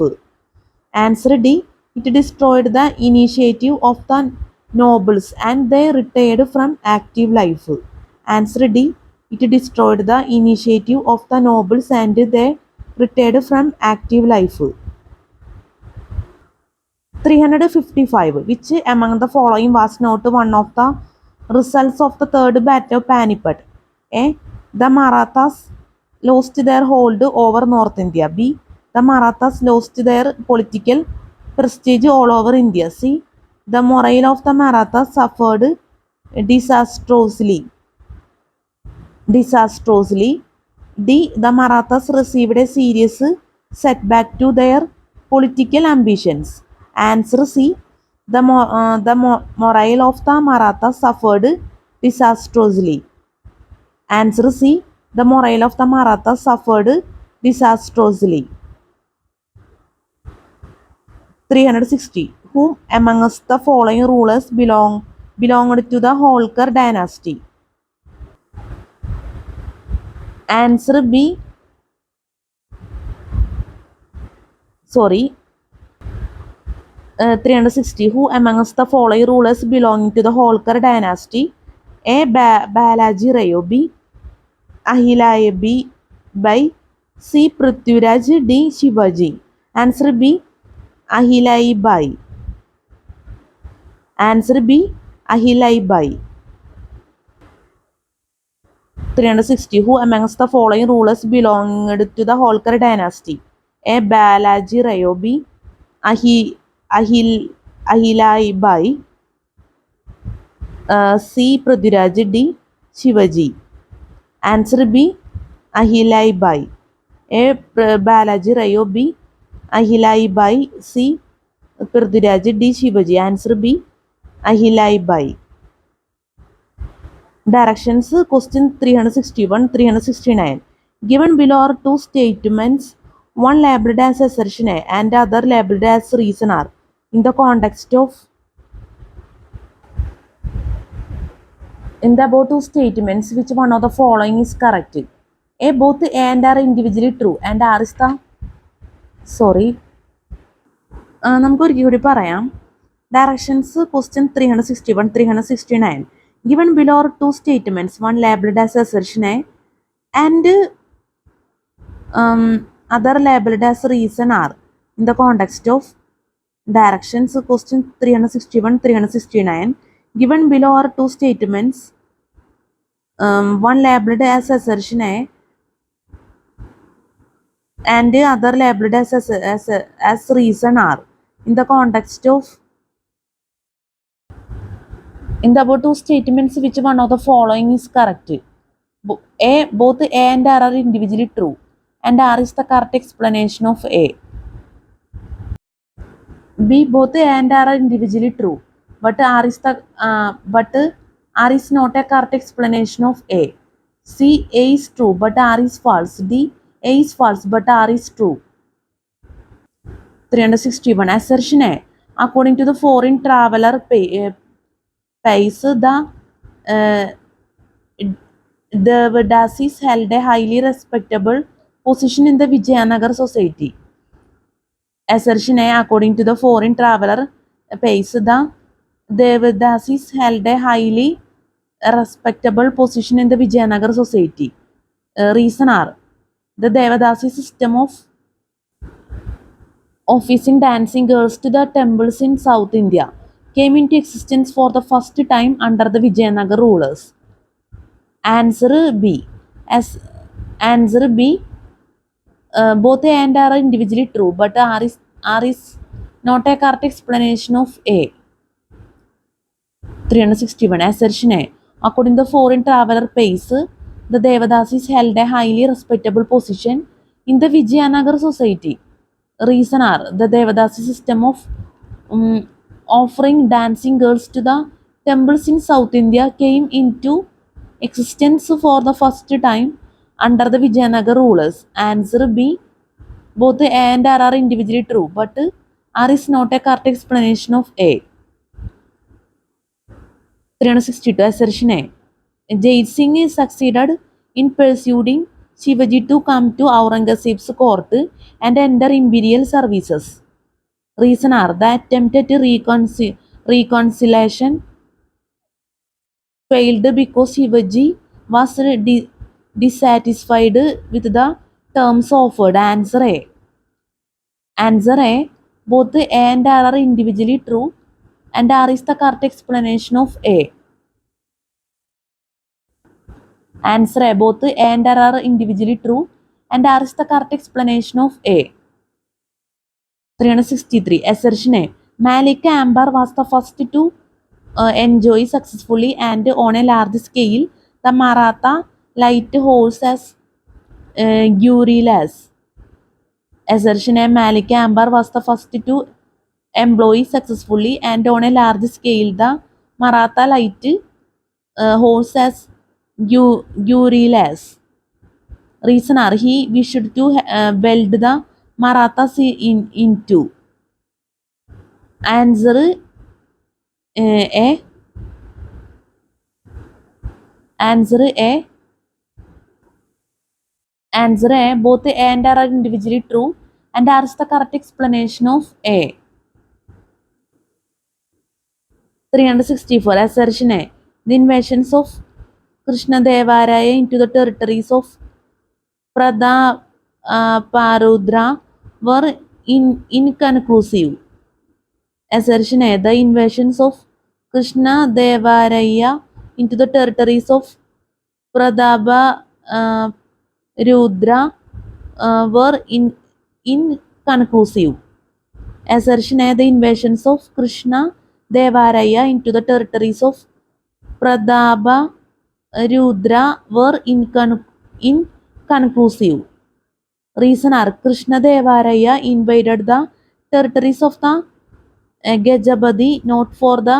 Answer D. It destroyed the initiative of the nobles and they retired from active life. Answer D. It destroyed the initiative of the nobles and they retired from active life. 355. Which among the following was not one of the results of the Third Battle of Panipat? A. The Marathas lost their hold over North India. B. The Marathas lost their political prestige all over India. C. The morale of the Marathas suffered disastrously. D. The Marathas received a serious setback to their political ambitions. Answer C. The morale of the Marathas suffered disastrously. Answer C. The morale of the Marathas suffered disastrously. 360. Whom amongst the following rulers belonged to the Holkar dynasty? Answer B. 360. Who amongst the following rulers belonging to the Holkar dynasty? A. Balaji Rayo. B. Ahilai Bai. C. Prithviraj. D. Shivaji. Answer B. Ahilai Bai. Answer B. Ahilai Bai. 360. Who amongst the following rulers belonged to the Holkar dynasty? A. Balaji Rayo. B. Ahilai Bai. C. Prithviraj. D. Shivaji. Answer B. Ahilai Bai. A. Balaji Rayo. B. Ahilai Bai. C. Prithviraj. D. Shivaji. Answer B. Ahilai Bai. Directions. Question 361, 369. Given below are two statements, one labeled as assertion A and other labeled as reason R, in the context of In the above two statements, which one of the following is correct? A. Both A and R are individually true and R is the നമുക്ക് ഒരിക്കൽ കൂടി പറയാം. Directions question 361, 369. Given below are two statements, one labeled as assertion A and other labeled as reason R. In the context of directions, question 361, 369. Given below are two statements, one labeled as assertion A and other labeled as reason R. In the context of in the above two statements, which one of the following is correct? A. Both A and R are individually true and R is the correct explanation of A. B. Both A and R are individually true, but R is not a correct explanation of A. C. A is true, but R is false. D. A is false, but R is true. 361. Assertion A. According to the foreign traveler Pais, the Devadasis held a highly respectable position in the Vijayanagar society. Assertion A. According to the foreign traveler Pais, the Devadasis held a highly respectable position in the Vijayanagar society. Reason R. The Devadasi system of offering dancing girls to the temples in South India came into existence for the first time under the Vijayanagar rulers. Answer B. Both A and R are individually true, but R is not a correct explanation of A. 361. Assertion A. According to the foreign traveler Pais, the Devadasis held a highly respectable position in the Vijayanagar society. Reason R. The Devadasi system of offering dancing girls to the temples in South India came into existence for the first time under the Vijayanagar rulers. Answer B. Both A and R are individually true, but R is not a correct explanation of A. 362. Assertion A. Jai Singh succeeded in persuading Shivaji to come to Aurangzeb's court and enter imperial services. Reason R. The attempt at reconciliation failed because Shivaji was dissatisfied with the terms offered. Answer A. Both A and R are individually true and R is the correct explanation of A. Answer A. Both A and R are individually true and R is the correct explanation of A. 363. Assertion A. Malika Ambar was the first to enjoy successfully and on a large scale the Maratha light horse as Gurilas. Assertion A. Malika Ambar was the first to employ successfully and on a large scale the Maratha light horse as Gurilas. Reason R. He wished to weld the Marathas into. Answer A. Both A and R are individually true and R is the correct explanation of A. 364. Assertion A. The invasions of Krishnadevaraya into the territories of Prataparudra were inconclusive. Assertion A. The invasions of Krishnadevaraya into the territories of Prataparudra were inconclusive. Assertion A. The invasions of Krishnadevaraya into the territories of Prataparudra were inconclusive. Reason R. Krishnadevaraya invaded the territories of the Gajapati not for the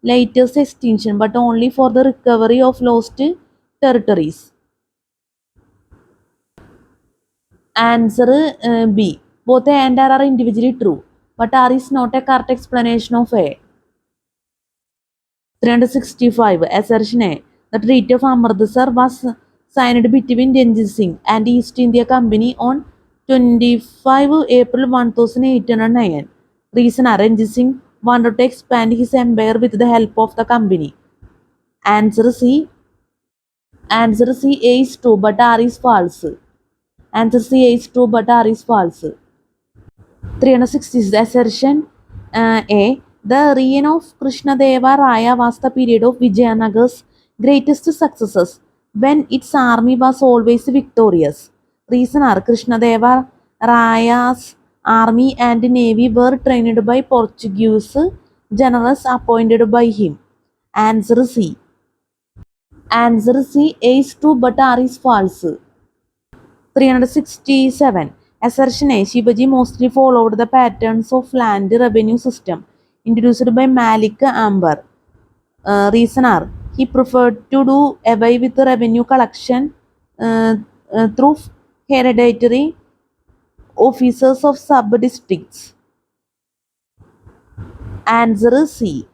latest extinction but only for the recovery of lost territories. Answer B. Both A and R are individually true, but R is not a correct explanation of A. 365. Assertion A. The Treaty of Amritsar was signed between Ranjit Singh and East India Company on 25 April 1809. Reason Ranjit Singh wanted to expand his empire with the help of the company. Answer C. Answer C. A is true, but R is false. Answer C. A is true, but R is false. 360 is the assertion A. The reign of Krishnadeva Raya was the period of Vijayanagar's greatest successes when its army was always victorious. Reason are Krishnadeva Raya's army and navy were trained by Portuguese generals appointed by him. Answer C. Answer C. A is true, but R is false. 367. Assertion A. Shivaji mostly followed the patterns of land revenue system introduced by Malik Ambar. Reason are he preferred to do away with the revenue collection through hereditary officers of sub-districts. Answer C.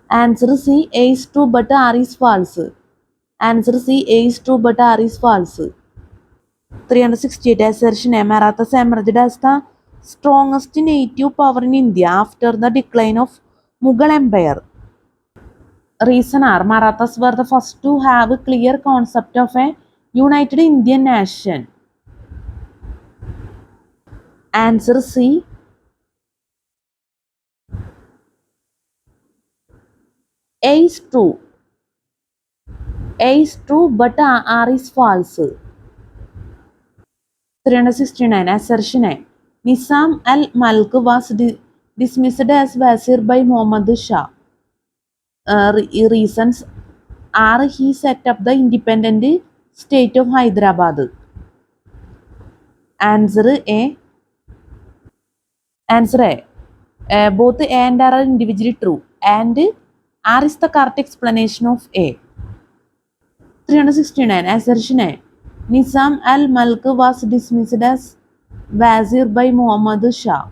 Answer C. A is true, but R is false. Answer C. A is true, but R is false. 368. Assertion A. Marathas emerged as the strongest native power in India after the decline of Mughal Empire. Reason are Marathas were the first to have a clear concept of a united Indian nation. Answer C. A is true. A is true, but R is false. 369. Assertion A. Nizam al-Mulk was dismissed as Wazir by Muhammad Shah. Reasons are he set up the independent state of Hyderabad. Answer A. Answer A. Both A and R are individually true, and R is the correct explanation of A. 369. Assertion A. Nizam al-Mulk was dismissed as Wazir by Muhammad Shah.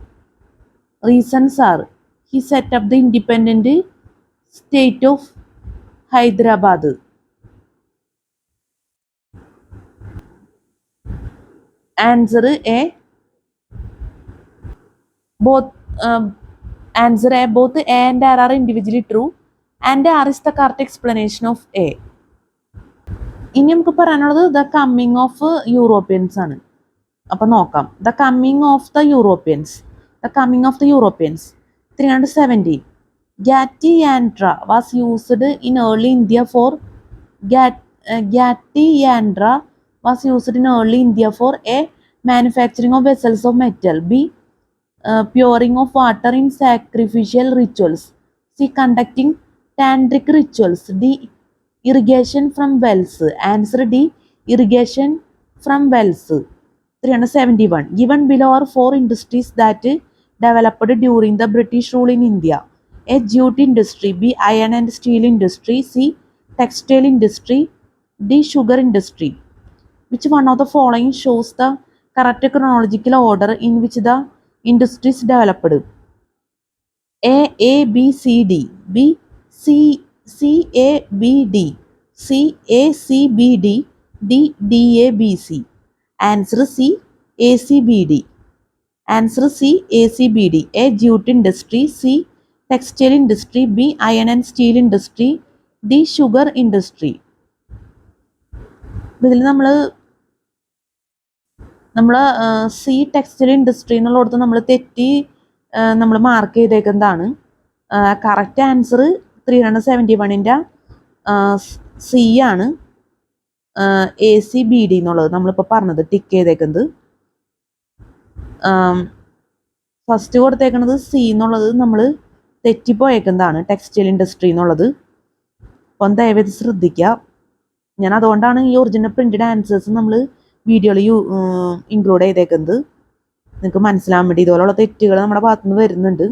Reasons are he set up the independent state of Hyderabad. Answer A. Both Answer A. Both A and R are individually true, and R is the correct explanation of A. ഇനി നമുക്ക് പറയാനുള്ളത് the coming of Europeans ആണ്. അപ്പം നോക്കാം. The coming of the Europeans. The coming of the Europeans. 370. Gattiandra was used in early India for Gattiandra was used in early India for A. Manufacturing of vessels of metal. B. Pouring of water in sacrificial rituals. C. Conducting tantric rituals. D. Irrigation from wells. Answer D. Irrigation from wells. 371. Given below are 4 industries that developed during the British rule in India. A. Jute industry. B. Iron and steel industry. C. Textile industry. D. Sugar industry. Which one of the following shows the correct chronological order in which the industries developed? A, B, C, D. B, C, A, B, D. C, A, C, B, D. D, D, A, B, C. Answer C, A, C, B, D. Answer C, A, C, B, D. A. Jute industry. C. Textile industry. B. Iron and steel industry. D. Sugar industry. ഇതിൽ നമ്മൾ C textile industry എന്നുള്ളടത്ത് നമ്മൾ തെറ്റി നമ്മൾ mark ചെയ്തേക്കുന്നതാണ്. Correct answer 371 C ആണ്. ACBD എന്നുള്ളത് നമ്മളിപ്പോൾ പറഞ്ഞത് tick ചെയ്തേക്കുന്നത്. ഫസ്റ്റ് കൊടുത്തേക്കുന്നത് സി എന്നുള്ളത് നമ്മൾ തെറ്റിപ്പോയേക്കുന്നതാണ്, ടെക്സ്റ്റൈൽ ഇൻഡസ്ട്രി എന്നുള്ളത്. അപ്പം ദയവേത് ശ്രദ്ധിക്കുക. ഞാൻ അതുകൊണ്ടാണ് ഈ ഒറിജിനൽ പ്രിൻറ്റഡ് ആൻസേഴ്സ് നമ്മൾ വീഡിയോയിൽ ഇൻക്ലൂഡ് ചെയ്തേക്കുന്നത്. നിങ്ങൾക്ക് മനസ്സിലാവാൻ വേണ്ടി ഇതുപോലുള്ള തെറ്റുകൾ നമ്മുടെ ഭാഗത്തുനിന്ന് വരുന്നുണ്ട്,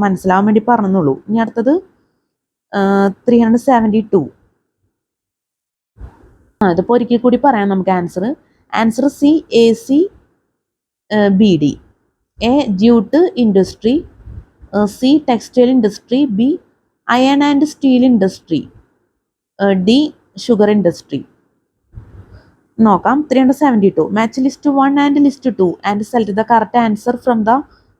മനസ്സിലാവാൻ വേണ്ടി പറഞ്ഞുള്ളൂ. ഇനി അടുത്തത് 372. ഇതിപ്പോൾ ഒരിക്കൽ കൂടി പറയാം നമുക്ക് answer. Answer C, ACBD. A jute industry. C textile industry. B iron and steel industry. D. Sugar industry. നോക്കാം. 372. Match list 1 and list 2 and select the correct answer from the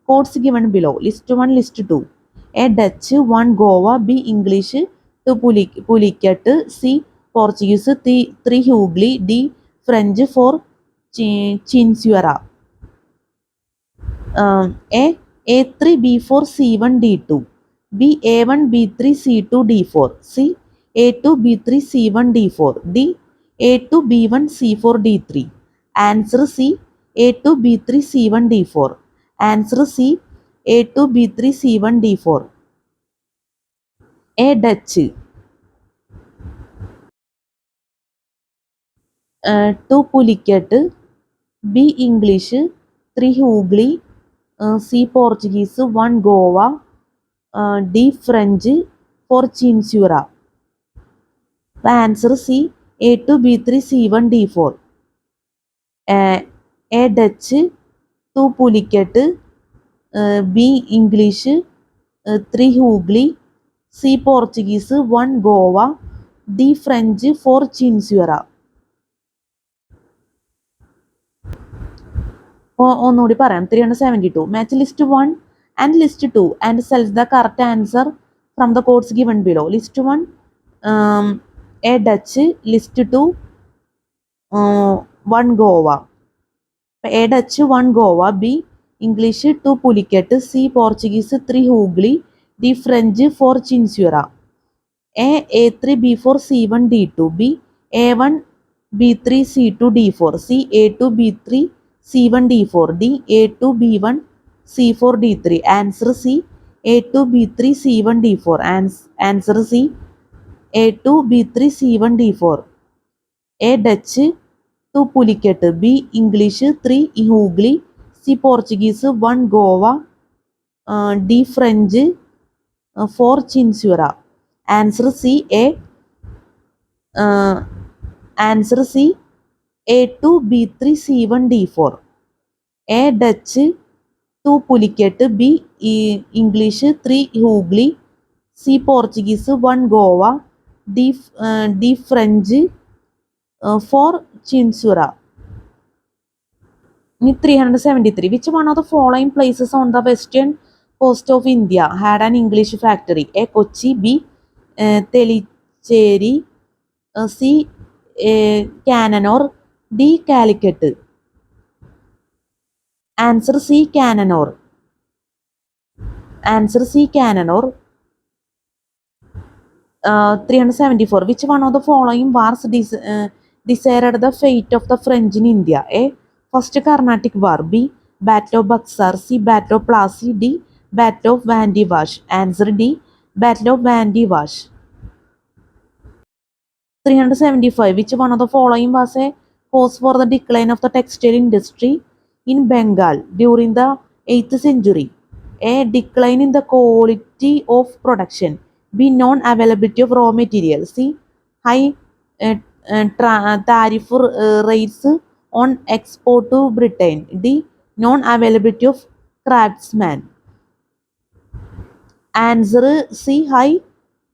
codes given below. List 1, list 2. A. Dutch, 1 Goa, B. English, 2 Pulicat, C. Portuguese, 3 Hughley, D. French, 4 Chinsuera. A. A3, B4, C1, D2. B. A1, B3, C2, D4. C. A2, B3, C1, D4. D. A2, B1, C4, D3. Answer C. A2, B3, C1, D4. Answer C. A2, B3, C1, D4. A. Dutch, 2 Pulicat, B. English, 3 Hughley, C. Portuguese, 1 Goa, D. French, 4 Chinsuera. The answer C. A2, B3, C1, D4. A. Dutch, 2 Pulicat, B. English, 3 Hughley, C. Portuguese, 1 Goa, D. French, 4 Chinsuera. ഒന്നുകൂടി പറയാം. 372. Match list 1 and list 2 and select the correct answer from the codes given below. List 1, A. Dutch, list 2, 1 Goa. A. Dutch, 1 Goa, B. English, 2 Pulicat, C. Portuguese, 3 Hughley, D. French, 4 Chinsuera. A. A3, B4, C1, D2. B. A1, B3, C2, D4. C. A2, B3, C1, D4. D. A2, B1, C4, D3. Answer C. A2, B3, C1, D4. Answer C. A2, B3, C1, D4. A. Dutch, 2 Pulicat, B. English, 3 Hughley, C. Portuguese, 1 Goa, D. French, 4 Chinsuera. Answer C. Answer C. A2, B3, C1, D4. A. Dutch, 2 Pulicat, B. English, 3 Hughley, C. Portuguese, 1 Goa, D. French, 4 Chinsuera. 373. Which one of the following places on the western coast of India had an English factory? A. Kochi, B. Telicheri, C. Cannanore, D. Calicut. Answer C. Cannanore. Answer C. Cannanore. 374. Which one of the following wars decided the fate of the French in India? A. First Carnatic War, B. Battle of Buxar, C. Battle of Plassey, D. Battle of Vandivash. Answer D. Battle of Vandivash. 375. Which one of the following was a cause for the decline of the textile industry in Bengal during the 8th century? A. Decline in the quality of production. B. Non-availability of raw material. C. High tariff rates on export to Britain. D. Non-availability of craftsmen. Answer C. High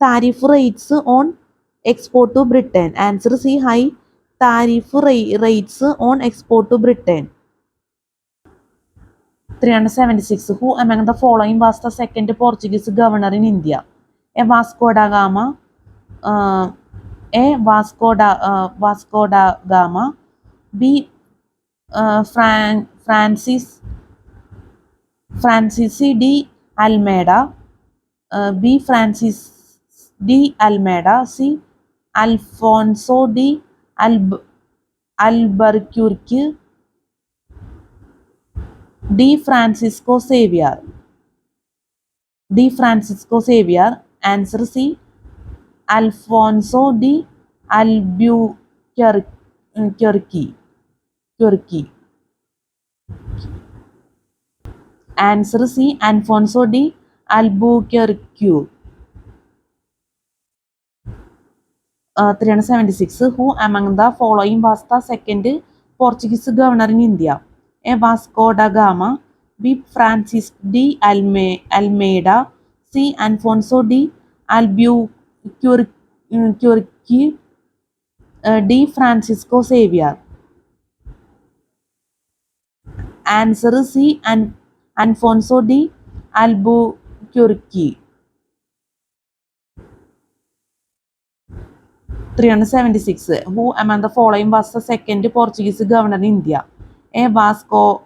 tariff rates on export to Britain. Answer C. High tariff rates on export to Britain. 376. Who among the following was the second Portuguese governor in India? A. Vasco da Gama, A. Vasco da Gama, B. Francis D. Almeida, B. Francis D. Almeida, C. Alfonso D. Albuquerque, D. Francisco Xavier. D. Francisco Xavier. Answer C. Alfonso D. Albuquerque. Answer C. Alfonso D. Albuquerque. 376. Who among the following was the second Portuguese governor in India? A. Vasco da Gama, B. Francis D. Almeida, C. Alfonso D. Albuquerque, Albuquerque. D. Francisco Xavier. Answer C. Alfonso D. Albuquerque. 376. Who among the following was the second Portuguese governor in India? A. Vasco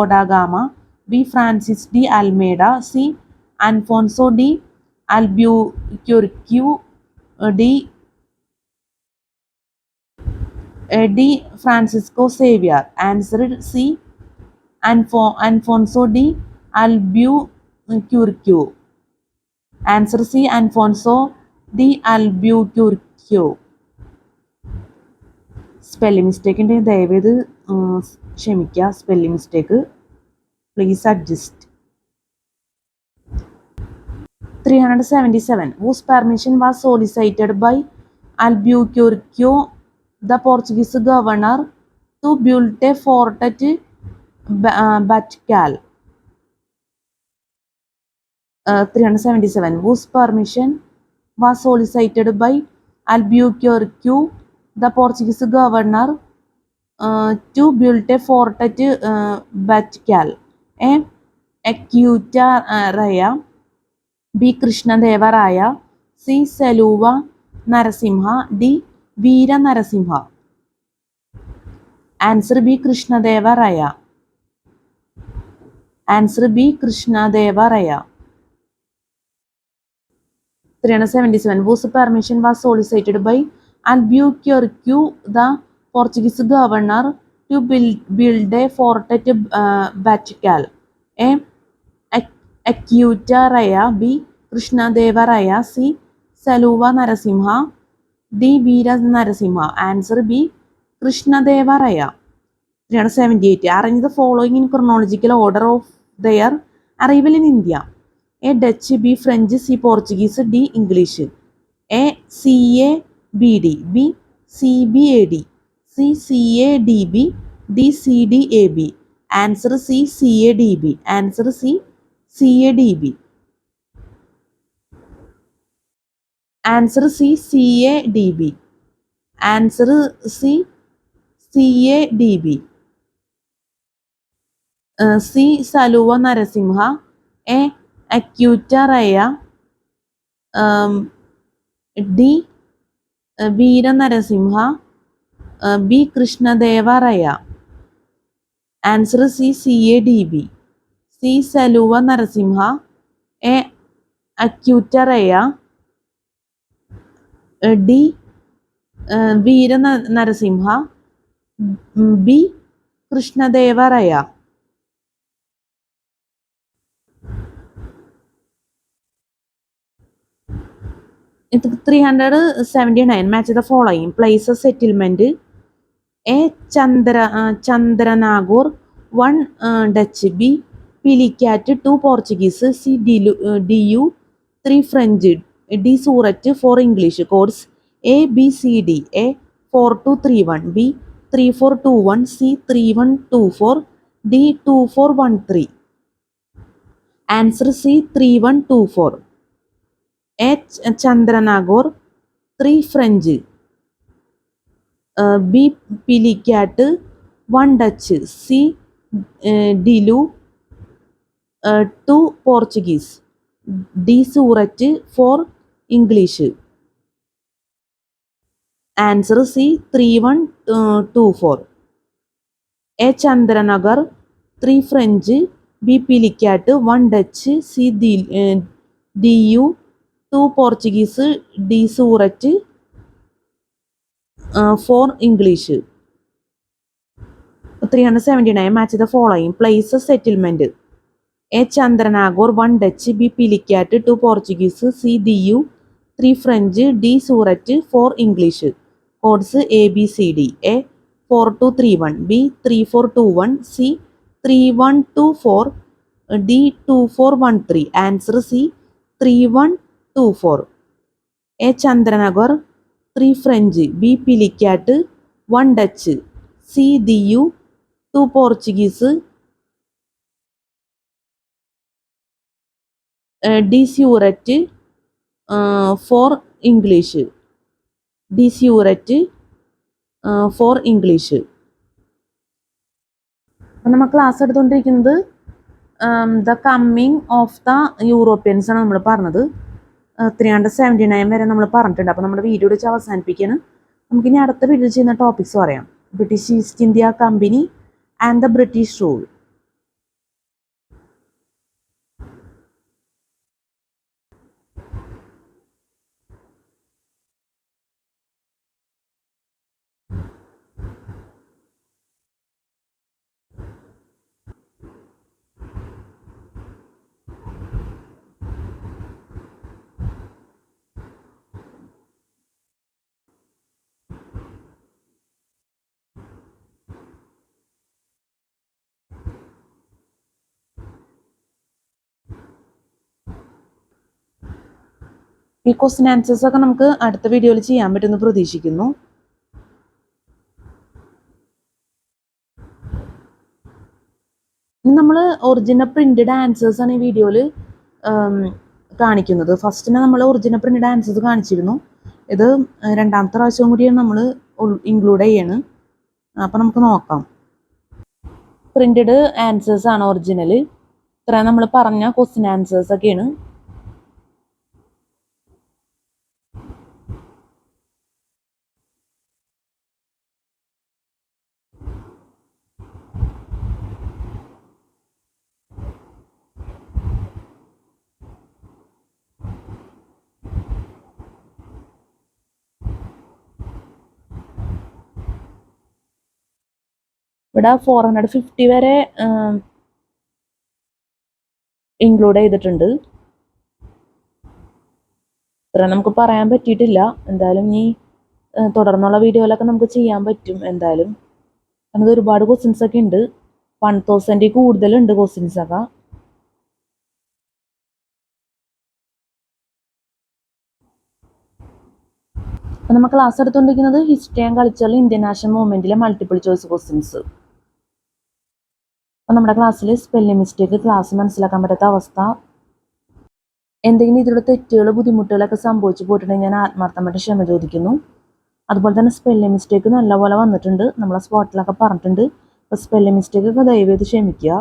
da Gama. B. Francis de Almeida. C. Alfonso de Albuquerque. D. Francisco Xavier. Answer C. Alfonso de Albuquerque. Answer C. Alfonso de Albuquerque. Spelling mistake ഉണ്ടെങ്കിൽ ദയവേത് ക്ഷമിക്കുക. Spelling mistake please adjust. 377. Whose permission was solicited by Albuquerque, the Portuguese governor, to build a fort at Batikal? 377. Whose permission was solicited by Albuquerque, the Portuguese governor, to build a fort at Batikal? A. Acquita Raya. B. Krishnadeva Raya. C. Saluva Narasimha. D. Veera Narasimha. Answer B. Krishnadeva Raya. Answer B. Krishnadeva Raya. 377. Whose permission was solicited by Albuquerque, the Portuguese governor, to build a fort at Batikal? A. Acquita Raya. B. Krishnadeva Raya. C. Saluva Narasimha. D. Veera Narasimha. Answer B. Krishnadeva Raya. 378. Arrange the following in chronological order of their arrival in India. A. Dutch. B. French. C. Portuguese. D. English. A. C. A. B. D. B. C. B. A. D. C. C. A. D. B. D. C. D. A. B. Answer C. C. A. D. B. Answer C. C. A. D. B. Answer C. C. A. D. B. Answer C. C. A. D. B. C. Saluva Narasimha. A. Acquita Raya. D. Veera Narasimha. B. Krishnadeva Raya. Answer C. C. A. D. B. C. Saluva Narasimha. A. Acquita Raya. D. Veera Narasimha. B. Krishnadeva Raya. It's 379. Match the following. Place of settlement. A. Chandranagore. 1. Dutch. B. Pilicat. 2. Portuguese. C. DU. 3. French. D. Surat. 4. English. Codes A, B, C, D. A. 4231. B. 3421. C. 3124. D. 2413. Answer C. 3124. A. Chandranagore. 3. French. B. Pilicat. 1. Dutch. C. Dilu. 2. Portuguese. D. Surat. 4. English. Answer C. 3124. A. Chandranagore. 3. French. B. Pilicat. 1. Dutch. C. DU. 2. Portuguese. D. Surat. 4. English. 379. Match the following. Place of settlement. A. Chandranagore. 1. Dutch. B. Pilicat. 2. Portuguese. C. DU. 3. French. D. Surat. 4. English. Codes A, B, C, D. A. 4231. B. 3421. C. 3124. D. 2413. Answer C. 3124. A. Chandranagore. 3. French. B. Pilicat. 1. Dutch. C. DU. 2. Portuguese. D. Surat. 4. English. ഡിസ്യൂററ്റ് four English. അപ്പം നമ്മൾ class എടുത്തുകൊണ്ടിരിക്കുന്നത് the coming of the Europeans ആണ് നമ്മൾ പറഞ്ഞത്. 379 വരെ നമ്മൾ പറഞ്ഞിട്ടുണ്ട്. അപ്പോൾ നമ്മുടെ വീഡിയോ വെച്ച് അവസാനിപ്പിക്കുകയാണ്. നമുക്കിനി അടുത്ത വീഡിയോ ചെയ്യുന്ന ടോപ്പിക്സ് പറയാം. British East India company and the British rule. ഈ ക്വസ്റ്റ്യൻ ആൻസേഴ്സ് ഒക്കെ നമുക്ക് അടുത്ത വീഡിയോയിൽ ചെയ്യാൻ പറ്റുമെന്ന് പ്രതീക്ഷിക്കുന്നു. നമ്മൾ ഒറിജിനൽ പ്രിന്റഡ് ആൻസേഴ്സ് ആണ് ഈ വീഡിയോയിൽ കാണിക്കുന്നത്. ഫസ്റ്റിനെ നമ്മൾ ഒറിജിനൽ പ്രിന്റഡ് ആൻസേഴ്സ് കാണിച്ചിരുന്നു. ഇത് രണ്ടാമത്തെ പ്രാവശ്യം കൂടിയാണ് നമ്മൾ ഇൻക്ലൂഡ് ചെയ്യാണ്. അപ്പം നമുക്ക് നോക്കാം. പ്രിന്റഡ് ആൻസേഴ്സ് ആണ് ഒറിജിനൽ. ഇത്ര നമ്മൾ പറഞ്ഞ ക്വസ്റ്റ്യൻ ആൻസേഴ്സ് ഒക്കെയാണ്. ഇവിടെ 450 വരെ ഇൻക്ലൂഡ് ചെയ്തിട്ടുണ്ട്. ഇത്ര നമുക്ക് പറയാൻ പറ്റിയിട്ടില്ല. എന്തായാലും ഈ തുടർന്നുള്ള വീഡിയോയിലൊക്കെ നമുക്ക് ചെയ്യാൻ പറ്റും. എന്തായാലും നമുക്ക് ഒരുപാട് ക്വസ്റ്റ്യൻസ് ഒക്കെ ഉണ്ട്. 1000 കൂടുതലുണ്ട് ക്വസ്റ്റ്യൻസ് ഒക്കെ. നമ്മൾ ക്ലാസ് എടുത്തുകൊണ്ടിരിക്കുന്നത് ഹിസ്റ്ററി ആൻഡ് കൾച്ചറിൽ ഇന്ത്യൻ നാഷണൽ മൂവ്മെന്റിലെ മൾട്ടിപ്പിൾ ചോയ്സ് ക്വസ്റ്റ്യൻസ്. അപ്പം നമ്മുടെ ക്ലാസ്സിൽ സ്പെല്ലിംഗ് മിസ്റ്റേക്ക്, ക്ലാസ് മനസ്സിലാക്കാൻ പറ്റാത്ത അവസ്ഥ, എന്തെങ്കിലും ഇതിലുള്ള തെറ്റുകൾ, ബുദ്ധിമുട്ടുകളൊക്കെ സംഭവിച്ചു പോയിട്ടുണ്ടെങ്കിൽ ഞാൻ ആത്മാർത്ഥമായിട്ട് ക്ഷമ ചോദിക്കുന്നു. അതുപോലെ തന്നെ സ്പെല്ലിംഗ് മിസ്റ്റേക്ക് നല്ലപോലെ വന്നിട്ടുണ്ട്. നമ്മളെ സ്പോട്ടിലൊക്കെ പറഞ്ഞിട്ടുണ്ട്. അപ്പോൾ സ്പെല്ലിംഗ് മിസ്റ്റേക്ക് ഒക്കെ ദയവേത് ക്ഷമിക്കുക.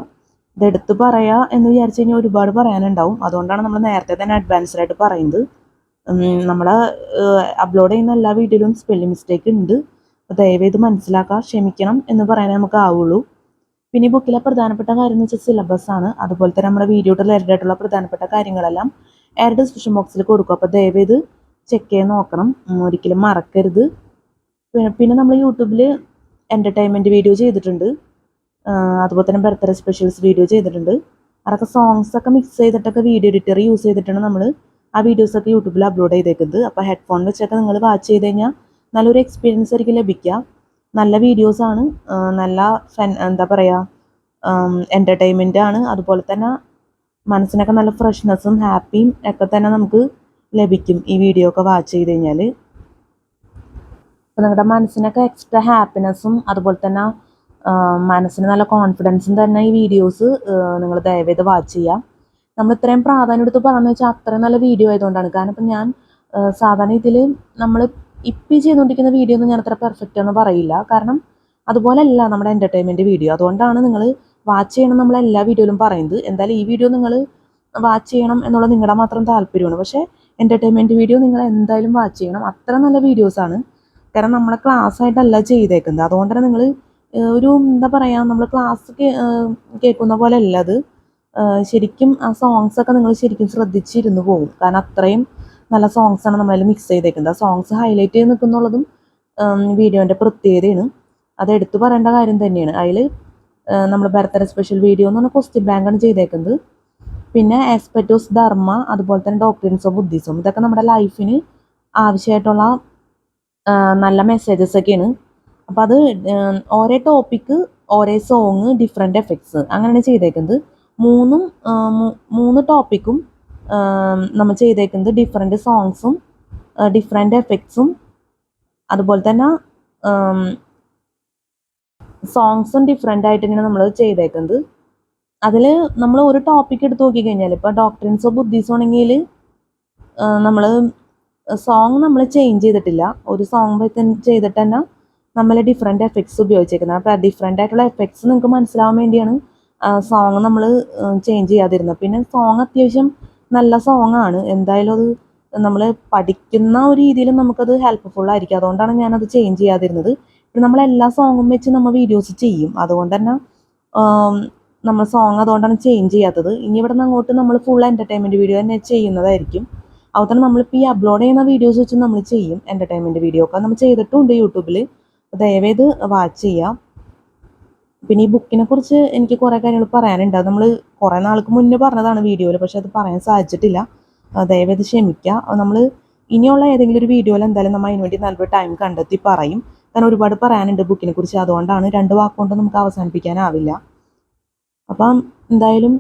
ഇതെടുത്ത് പറയുക എന്ന് വിചാരിച്ചു കഴിഞ്ഞാൽ ഒരുപാട് പറയാനുണ്ടാവും. അതുകൊണ്ടാണ് നമ്മൾ നേരത്തെ തന്നെ അഡ്വാൻസ്ഡ് ആയിട്ട് പറയുന്നത്. നമ്മൾ അപ്ലോഡ് ചെയ്യുന്ന എല്ലാ വീഡിയോയിലും സ്പെല്ലിംഗ് മിസ്റ്റേക്ക് ഉണ്ട്. അപ്പോൾ ദയവേത് മനസ്സിലാക്കുക, ക്ഷമിക്കണം എന്ന് പറയാനേ നമുക്ക് ആവുള്ളൂ. പിന്നെ ഈ ബുക്കിലെ പ്രധാനപ്പെട്ട കാര്യം എന്ന് വെച്ചാൽ സിലബസ് ആണ്. അതുപോലെ തന്നെ നമ്മുടെ വീഡിയോയുടെ റിലേറ്റഡ് ആയിട്ടുള്ള പ്രധാനപ്പെട്ട കാര്യങ്ങളെല്ലാം ഡിസ്ക്രിപ്ഷൻ ബോക്സിൽ കൊടുക്കും. അപ്പോൾ ദയവേത് ചെക്ക് ചെയ്ത് നോക്കണം, ഒരിക്കലും മറക്കരുത്. പിന്നെ നമ്മൾ യൂട്യൂബിൽ എൻ്റർടൈൻമെൻറ്റ് വീഡിയോ ചെയ്തിട്ടുണ്ട്. അതുപോലെ തന്നെ ബർത്ത്ഡേ സ്പെഷ്യൽസ് വീഡിയോ ചെയ്തിട്ടുണ്ട്. അതൊക്കെ സോങ്സ് ഒക്കെ മിക്സ് ചെയ്തിട്ടൊക്കെ വീഡിയോ എഡിറ്റർ യൂസ് ചെയ്തിട്ടാണ് നമ്മൾ ആ വീഡിയോസൊക്കെ യൂട്യൂബിൽ അപ്ലോഡ് ചെയ്തേക്കുന്നത്. അപ്പോൾ ഹെഡ്ഫോൺ വെച്ചൊക്കെ നിങ്ങൾ വാച്ച് ചെയ്ത് കഴിഞ്ഞാൽ നല്ലൊരു എക്സ്പീരിയൻസ് ആയിരിക്കും ലഭിക്കുക. നല്ല വീഡിയോസാണ്, നല്ല എന്താ പറയുക, എൻ്റർടൈൻമെൻ്റ് ആണ്. അതുപോലെ തന്നെ മനസ്സിനൊക്കെ നല്ല ഫ്രഷ്നെസ്സും ഹാപ്പിയും ഒക്കെ തന്നെ നമുക്ക് ലഭിക്കും ഈ വീഡിയോ ഒക്കെ വാച്ച് ചെയ്ത് കഴിഞ്ഞാൽ. അപ്പോൾ നിങ്ങളുടെ മനസ്സിനൊക്കെ എക്സ്ട്രാ ഹാപ്പിനെസ്സും അതുപോലെ തന്നെ മനസ്സിന് നല്ല കോൺഫിഡൻസും തന്നെ ഈ വീഡിയോസ് നിങ്ങൾ ദയവേത് വാച്ച് ചെയ്യാം. നമ്മൾ ഇത്രയും പ്രാധാന്യം എടുത്ത് പറഞ്ഞു വെച്ചാൽ അത്രയും നല്ല വീഡിയോ ആയതുകൊണ്ടാണ്. കാരണം ഇപ്പം ഞാൻ സാധാരണ ഇതിൽ നമ്മൾ ഇപ്പം ചെയ്തുകൊണ്ടിരിക്കുന്ന വീഡിയോ ഒന്നും ഞാൻ അത്ര പെർഫെക്റ്റ് എന്ന് പറയില്ല. കാരണം അതുപോലെയല്ല നമ്മുടെ എൻ്റർടൈൻമെൻറ്റ് വീഡിയോ. അതുകൊണ്ടാണ് നിങ്ങൾ വാച്ച് ചെയ്യണം നമ്മൾ എല്ലാ വീഡിയോയിലും പറയുന്നത്. എന്തായാലും ഈ വീഡിയോ നിങ്ങൾ വാച്ച് ചെയ്യണം എന്നുള്ളത് നിങ്ങളുടെ മാത്രം താല്പര്യമാണ്. പക്ഷേ എൻ്റർടൈൻമെൻറ്റ് വീഡിയോ നിങ്ങൾ എന്തായാലും വാച്ച് ചെയ്യണം. അത്ര നല്ല വീഡിയോസാണ്. കാരണം നമ്മളെ ക്ലാസ് ആയിട്ടല്ല ചെയ്തേക്കുന്നത്. അതുകൊണ്ട് തന്നെ നിങ്ങൾ ഒരു എന്താ പറയുക, നമ്മൾ ക്ലാസ് കേൾക്കുന്ന പോലെ അല്ല അത്. ശരിക്കും ആ സോങ്സൊക്കെ നിങ്ങൾ ശരിക്കും ശ്രദ്ധിച്ചിരുന്ന് പോകും. കാരണം അത്രയും നല്ല സോങ്സാണ് നമ്മളതിൽ മിക്സ് ചെയ്തേക്കുന്നത്. ആ സോങ്സ് ഹൈലൈറ്റ് ചെയ്ത് നിൽക്കുന്നുള്ളതും വീഡിയോൻ്റെ പ്രത്യേകതയാണ്. അത് എടുത്തു പറയേണ്ട കാര്യം തന്നെയാണ്. അതിൽ നമ്മൾ ബർത്ത്ഡേ സ്പെഷ്യൽ വീഡിയോ എന്ന് പറഞ്ഞാൽ ക്വസ്റ്റ്യൻ ബാങ്കാണ് ചെയ്തേക്കുന്നത്. പിന്നെ ആസ്പെക്റ്റ് ഓഫ് ധർമ്മ, അതുപോലെ തന്നെ ഡോക്ട്രിൻസ് ഓഫ് ബുദ്ധിസം, ഇതൊക്കെ നമ്മുടെ ലൈഫിന് ആവശ്യമായിട്ടുള്ള നല്ല മെസ്സേജസ് ഒക്കെയാണ്. അപ്പോൾ അത് ഓരോ ടോപ്പിക്ക്, ഓരോ സോങ്, ഡിഫറെൻ്റ് എഫക്ട്സ് അങ്ങനെയാണ് ചെയ്തേക്കുന്നത്. മൂന്ന് ടോപ്പിക്കും നമ്മൾ ചെയ്തേക്കുന്നത് ഡിഫറെൻ്റ് സോങ്സും ഡിഫറെൻ്റ് എഫക്ട്സും അതുപോലെ തന്നെ സോങ്സും ഡിഫറെൻ്റ് ആയിട്ട് തന്നെയാണ് നമ്മൾ ചെയ്തേക്കുന്നത്. അതിൽ നമ്മൾ ഒരു ടോപ്പിക്ക് എടുത്ത് നോക്കിക്കഴിഞ്ഞാൽ ഇപ്പോൾ ഡോക്ട്രിൻസ് ഓഫ് ബുദ്ധിസം ആണെങ്കിൽ നമ്മൾ സോങ് നമ്മൾ ചേഞ്ച് ചെയ്തിട്ടില്ല. ഒരു സോങ് ചെയ്തിട്ട് തന്നെ നമ്മൾ ഡിഫറെൻറ്റ് എഫക്ട്സ് ഉപയോഗിച്ചേക്കുന്നത്. അപ്പോൾ ഡിഫറെൻ്റ് ആയിട്ടുള്ള എഫക്ട്സ് നിങ്ങൾക്ക് മനസ്സിലാവാൻ വേണ്ടിയാണ് സോങ് നമ്മൾ ചേഞ്ച് ചെയ്യാതിരുന്നത്. പിന്നെ സോങ് അത്യാവശ്യം നല്ല സോങ് ആണ്. എന്തായാലും അത് നമ്മൾ പഠിക്കുന്ന ഒരു രീതിയിൽ നമുക്കത് ഹെൽപ്ഫുൾ ആയിരിക്കും. അതുകൊണ്ടാണ് ഞാനത് ചേഞ്ച് ചെയ്യാതിരുന്നത്. പിന്നെ നമ്മൾ എല്ലാ സോങ്ങും വെച്ച് നമ്മൾ വീഡിയോസ് ചെയ്യും. അതുകൊണ്ട് തന്നെ നമ്മൾ സോങ് അതുകൊണ്ടാണ് ചേഞ്ച് ചെയ്യാത്തത്. ഇനി ഇവിടെ നിന്ന് അങ്ങോട്ട് നമ്മൾ ഫുൾ എൻ്റർടൈൻമെൻറ്റ് വീഡിയോ തന്നെ ചെയ്യുന്നതായിരിക്കും. അതുപോലെ നമ്മളിപ്പോൾ ഈ അപ്ലോഡ് ചെയ്യുന്ന വീഡിയോസ് വെച്ച് നമ്മൾ ചെയ്യും എൻ്റർടൈൻമെൻറ്റ് വീഡിയോ ഒക്കെ നമ്മൾ ചെയ്തിട്ടുണ്ട് യൂട്യൂബിൽ. ദയവേത് വാച്ച് ചെയ്യാം. പിന്നെ ഈ ബുക്കിനെ കുറിച്ച് എനിക്ക് കുറേ കാര്യങ്ങൾ പറയാനുണ്ട്. അത് നമ്മൾ കുറേ നാൾക്ക് മുന്നേ പറഞ്ഞതാണ് വീഡിയോയിൽ, പക്ഷെ അത് പറയാൻ സാധിച്ചിട്ടില്ല. ദയവേത് ക്ഷമിക്കുക. നമ്മൾ ഇനിയുള്ള ഏതെങ്കിലും ഒരു വീഡിയോയിൽ എന്തായാലും നമ്മൾ അതിന് വേണ്ടി നല്ലൊരു ടൈം കണ്ടെത്തി പറയും. കാരണം ഒരുപാട് പറയാനുണ്ട് ബുക്കിനെ കുറിച്ച്. അതുകൊണ്ടാണ് 2 വാക്കുകൊണ്ട് നമുക്ക് അവസാനിപ്പിക്കാനാവില്ല. അപ്പം എന്തായാലും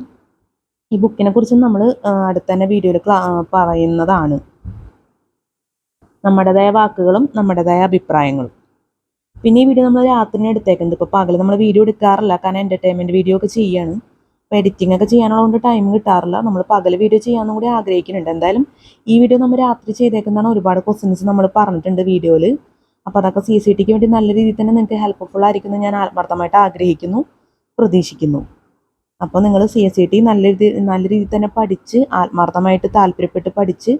ഈ ബുക്കിനെ കുറിച്ച് നമ്മൾ അടുത്ത തന്നെ വീഡിയോയിൽ പറയുന്നതാണ്. നമ്മുടേതായ വാക്കുകളും നമ്മുടേതായ അഭിപ്രായങ്ങളും. പിന്നെ ഈ വീഡിയോ നമ്മൾ രാത്രിനെ എടുത്തേക്കുന്നത്. ഇപ്പോൾ പകൽ നമ്മൾ വീഡിയോ എടുക്കാറില്ല, കാരണം എൻ്റർടൈൻമെൻറ്റ് വീഡിയോ ഒക്കെ ചെയ്യാണ്. അപ്പോൾ എഡിറ്റിംഗ് ഒക്കെ ചെയ്യാനുള്ളതുകൊണ്ട് ടൈം കിട്ടാറില്ല. നമ്മൾ പകൽ വീഡിയോ ചെയ്യാമെന്നും കൂടി ആഗ്രഹിക്കുന്നുണ്ട്. എന്തായാലും ഈ വീഡിയോ നമ്മൾ രാത്രി ചെയ്തേക്കുന്നതാണ്. ഒരുപാട് ക്വസ്റ്റ്യൻസ് നമ്മൾ പറഞ്ഞിട്ടുണ്ട് വീഡിയോയിൽ. അപ്പോൾ അതൊക്കെ CCTക്ക് വേണ്ടി നല്ല രീതിയിൽ തന്നെ നിങ്ങൾക്ക് ഹെൽപ്ഫുൾ ആയിരിക്കുമെന്ന് ഞാൻ ആത്മാർത്ഥമായിട്ട് ആഗ്രഹിക്കുന്നു, പ്രതീക്ഷിക്കുന്നു. അപ്പോൾ നിങ്ങൾ CCT നല്ല രീതിയിൽ തന്നെ പഠിച്ച്, ആത്മാർത്ഥമായിട്ട് താല്പര്യപ്പെട്ട് പഠിച്ച്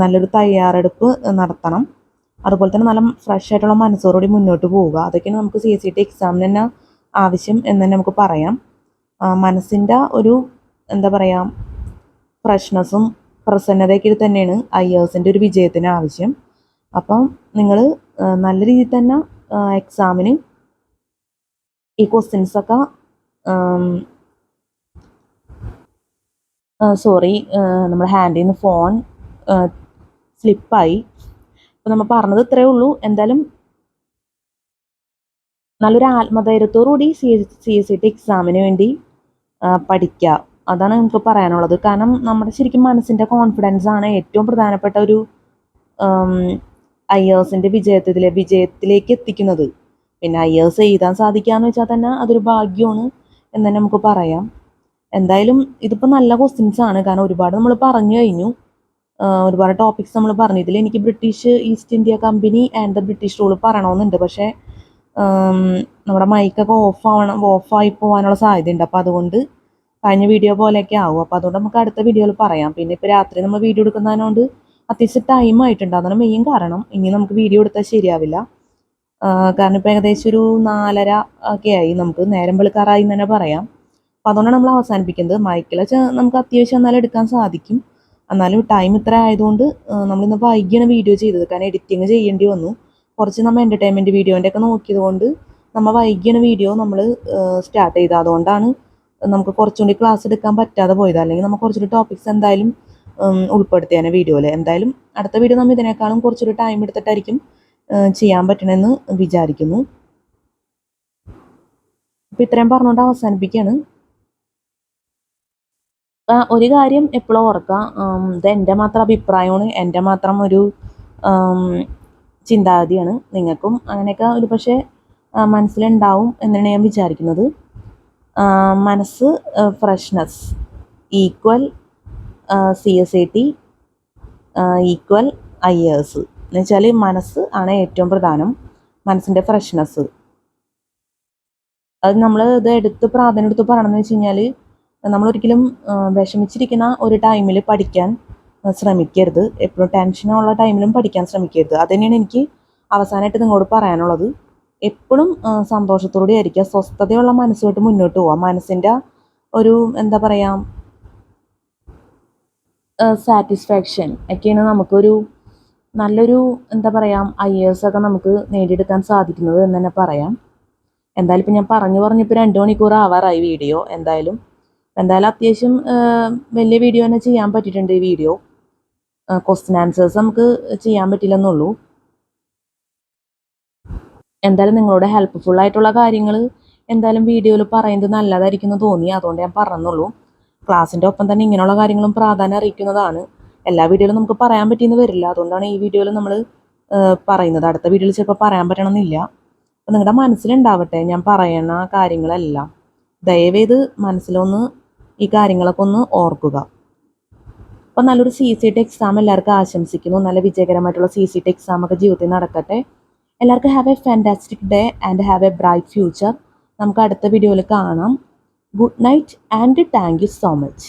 നല്ലൊരു തയ്യാറെടുപ്പ് നടത്തണം. അതുപോലെ തന്നെ നല്ല ഫ്രഷ് ആയിട്ടുള്ള മനസ്സോടുകൂടി മുന്നോട്ട് പോവുക. അതൊക്കെയാണ് നമുക്ക് CCT എക്സാമിന് തന്നെ ആവശ്യം എന്ന് തന്നെ നമുക്ക് പറയാം. മനസ്സിൻ്റെ ഒരു എന്താ പറയുക ഫ്രഷ്നെസ്സും പ്രസന്നതയൊക്കെ തന്നെയാണ് IASൻ്റെ ഒരു വിജയത്തിന് ആവശ്യം. അപ്പം നിങ്ങൾ നല്ല രീതിയിൽ തന്നെ എക്സാമിന് ഈ ക്വസ്റ്റ്യൻസൊക്കെ നമ്മുടെ ഹാൻഡിൽ നിന്ന് ഫോൺ സ്ലിപ്പായി. അപ്പോൾ നമ്മൾ പറഞ്ഞത് ഇത്രയേ ഉള്ളൂ. എന്തായാലും നല്ലൊരു ആത്മധൈര്യത്തോടുകൂടി CCT എക്സാമിന് വേണ്ടി പഠിക്കുക. അതാണ് നമുക്ക് പറയാനുള്ളത്. കാരണം നമ്മുടെ ശരിക്കും മനസ്സിൻ്റെ കോൺഫിഡൻസ് ആണ് ഏറ്റവും പ്രധാനപ്പെട്ട ഒരു IASൻ്റെ വിജയത്തിലേക്ക് എത്തിക്കുന്നത്. പിന്നെ IAS എഴുതാൻ സാധിക്കാന്ന് വെച്ചാൽ തന്നെ അതൊരു ഭാഗ്യമാണ് എന്ന് തന്നെ നമുക്ക് പറയാം. എന്തായാലും ഇതിപ്പോൾ നല്ല ക്വസ്റ്റ്യൻസ് ആണ്. കാരണം ഒരുപാട് നമ്മൾ പറഞ്ഞു കഴിഞ്ഞു. ഒരുപാട് ടോപ്പിക്സ് നമ്മൾ പറഞ്ഞു. ഇതിൽ എനിക്ക് British East India company and the British rule പറയണമെന്നുണ്ട്. പക്ഷേ നമ്മുടെ മൈക്കൊക്കെ ഓഫായി പോകാനുള്ള സാധ്യതയുണ്ട്. അപ്പോൾ അതുകൊണ്ട് കഴിഞ്ഞ വീഡിയോ പോലെയൊക്കെ ആവും. അപ്പോൾ അതുകൊണ്ട് നമുക്ക് അടുത്ത വീഡിയോയിൽ പറയാം. പിന്നെ ഇപ്പോൾ രാത്രി നമ്മൾ വീഡിയോ എടുക്കുന്നതിനോണ്ട് അത്യാവശ്യം ടൈം ആയിട്ടുണ്ട്. അതാണ് മെയിൻ കാരണം. ഇനി നമുക്ക് വീഡിയോ എടുത്താൽ ശരിയാവില്ല. കാരണം ഇപ്പോൾ ഏകദേശം ഒരു 4:30 ഒക്കെ ആയി. നമുക്ക് നേരം വെളുക്കാറായി എന്ന് തന്നെ പറയാം. അപ്പോൾ അതുകൊണ്ടാണ് നമ്മൾ അവസാനിപ്പിക്കുന്നത്. മൈക്കിൽ നമുക്ക് അത്യാവശ്യം എന്നാലും എടുക്കാൻ സാധിക്കും. എന്നാലും ടൈം ഇത്ര ആയതുകൊണ്ട് നമ്മളിന്ന് വൈകിയാണ് വീഡിയോ ചെയ്തത്. കാരണം എഡിറ്റിങ് ചെയ്യേണ്ടി വന്നു. കുറച്ച് നമ്മൾ എൻ്റർടൈൻമെൻറ്റ് വീഡിയോൻ്റെ ഒക്കെ നോക്കിയത് കൊണ്ട് നമ്മൾ വൈകിയാണ് വീഡിയോ നമ്മൾ സ്റ്റാർട്ട് ചെയ്തത്. അതുകൊണ്ടാണ് നമുക്ക് കുറച്ചുകൂടി ക്ലാസ് എടുക്കാൻ പറ്റാതെ പോയത്. അല്ലെങ്കിൽ നമ്മൾ കുറച്ചുകൂടി ടോപ്പിക്സ് എന്തായാലും ഉൾപ്പെടുത്തിയാണ് വീഡിയോയിൽ. എന്തായാലും അടുത്ത വീഡിയോ നമ്മൾ ഇതിനേക്കാളും കുറച്ചൊരു ടൈം എടുത്തിട്ടായിരിക്കും ചെയ്യാൻ പറ്റണമെന്ന് വിചാരിക്കുന്നു. അപ്പോൾ ഇത്രയും പറഞ്ഞുകൊണ്ട് അവസാനിപ്പിക്കുകയാണ്. ഒരു കാര്യം എപ്പോഴും ഓർക്കുക, ഇത് എൻ്റെ മാത്രം അഭിപ്രായമാണ്, എൻ്റെ മാത്രം ഒരു ചിന്താഗതിയാണ്. നിങ്ങൾക്കും അങ്ങനെയൊക്കെ ഒരു പക്ഷേ മനസ്സിലുണ്ടാവും എന്നാണ് ഞാൻ വിചാരിക്കുന്നത്. മനസ്സ് freshness equal CSAT equal IAS എന്ന് വെച്ചാൽ മനസ്സ് ആണ് ഏറ്റവും പ്രധാനം. മനസ്സിൻ്റെ ഫ്രഷ്നെസ് അത് നമ്മൾ ഇത് പ്രാധാന്യം എടുത്ത് പറയണമെന്ന് വെച്ച് കഴിഞ്ഞാൽ നമ്മളൊരിക്കലും വിഷമിച്ചിരിക്കുന്ന ഒരു ടൈമിൽ പഠിക്കാൻ ശ്രമിക്കരുത്. എപ്പോഴും ടെൻഷനുള്ള ടൈമിലും പഠിക്കാൻ ശ്രമിക്കരുത്. അത് തന്നെയാണ് എനിക്ക് അവസാനമായിട്ട് നിങ്ങളോട് പറയാനുള്ളത്. എപ്പോഴും സന്തോഷത്തോടെ ആയിരിക്കുക, സ്വസ്ഥതയുള്ള മനസ്സുമായിട്ട് മുന്നോട്ട് പോവുക. മനസ്സിൻ്റെ ഒരു എന്താ പറയുക സാറ്റിസ്ഫാക്ഷൻ ഒക്കെയാണ് നമുക്കൊരു നല്ലൊരു എന്താ പറയുക IAS ഒക്കെ നമുക്ക് നേടിയെടുക്കാൻ സാധിക്കുന്നത് എന്ന് തന്നെ പറയാം. എന്തായാലും ഇപ്പം ഞാൻ പറഞ്ഞിപ്പോൾ 2 മണിക്കൂർ ആവാറായി വീഡിയോ. എന്തായാലും അത്യാവശ്യം വലിയ വീഡിയോ തന്നെ ചെയ്യാൻ പറ്റിയിട്ടുണ്ട്. ഈ വീഡിയോ ക്വസ്റ്റ്യൻ ആൻസേഴ്സ് നമുക്ക് ചെയ്യാൻ പറ്റില്ലെന്നുള്ളൂ. എന്തായാലും നിങ്ങളോട് ഹെൽപ്ഫുൾ ആയിട്ടുള്ള കാര്യങ്ങൾ എന്തായാലും വീഡിയോയിൽ പറയുന്നത് നല്ലതായിരിക്കും എന്ന് തോന്നി. അതുകൊണ്ട് ഞാൻ പറഞ്ഞുള്ളൂ. ക്ലാസ്സിൻ്റെ ഒപ്പം തന്നെ ഇങ്ങനെയുള്ള കാര്യങ്ങളും പ്രാധാന്യം അറിയിക്കുന്നതാണ്. എല്ലാ വീഡിയോയിലും നമുക്ക് പറയാൻ പറ്റിയെന്ന് വരില്ല. അതുകൊണ്ടാണ് ഈ വീഡിയോയിൽ നമ്മൾ പറയുന്നത്. അടുത്ത വീഡിയോയിൽ ചിലപ്പോൾ പറയാൻ പറ്റണമെന്നില്ല. അപ്പോൾ നിങ്ങളുടെ മനസ്സിലുണ്ടാവട്ടെ ഞാൻ പറയുന്ന കാര്യങ്ങളെല്ലാം. ദയവേത് മനസ്സിലൊന്ന് ഈ കാര്യങ്ങളൊക്കെ ഒന്ന് ഓർക്കുക. അപ്പോൾ നല്ലൊരു CCT എക്സാം എല്ലാവർക്കും ആശംസിക്കുന്നു. നല്ല വിജയകരമായിട്ടുള്ള CCT എക്സാം ഒക്കെ ജീവിതത്തിൽ നടക്കട്ടെ. എല്ലാവർക്കും have A fantastic day and have A bright future. നമുക്ക് അടുത്ത വീഡിയോയിൽ കാണാം. Good night and thank you so much.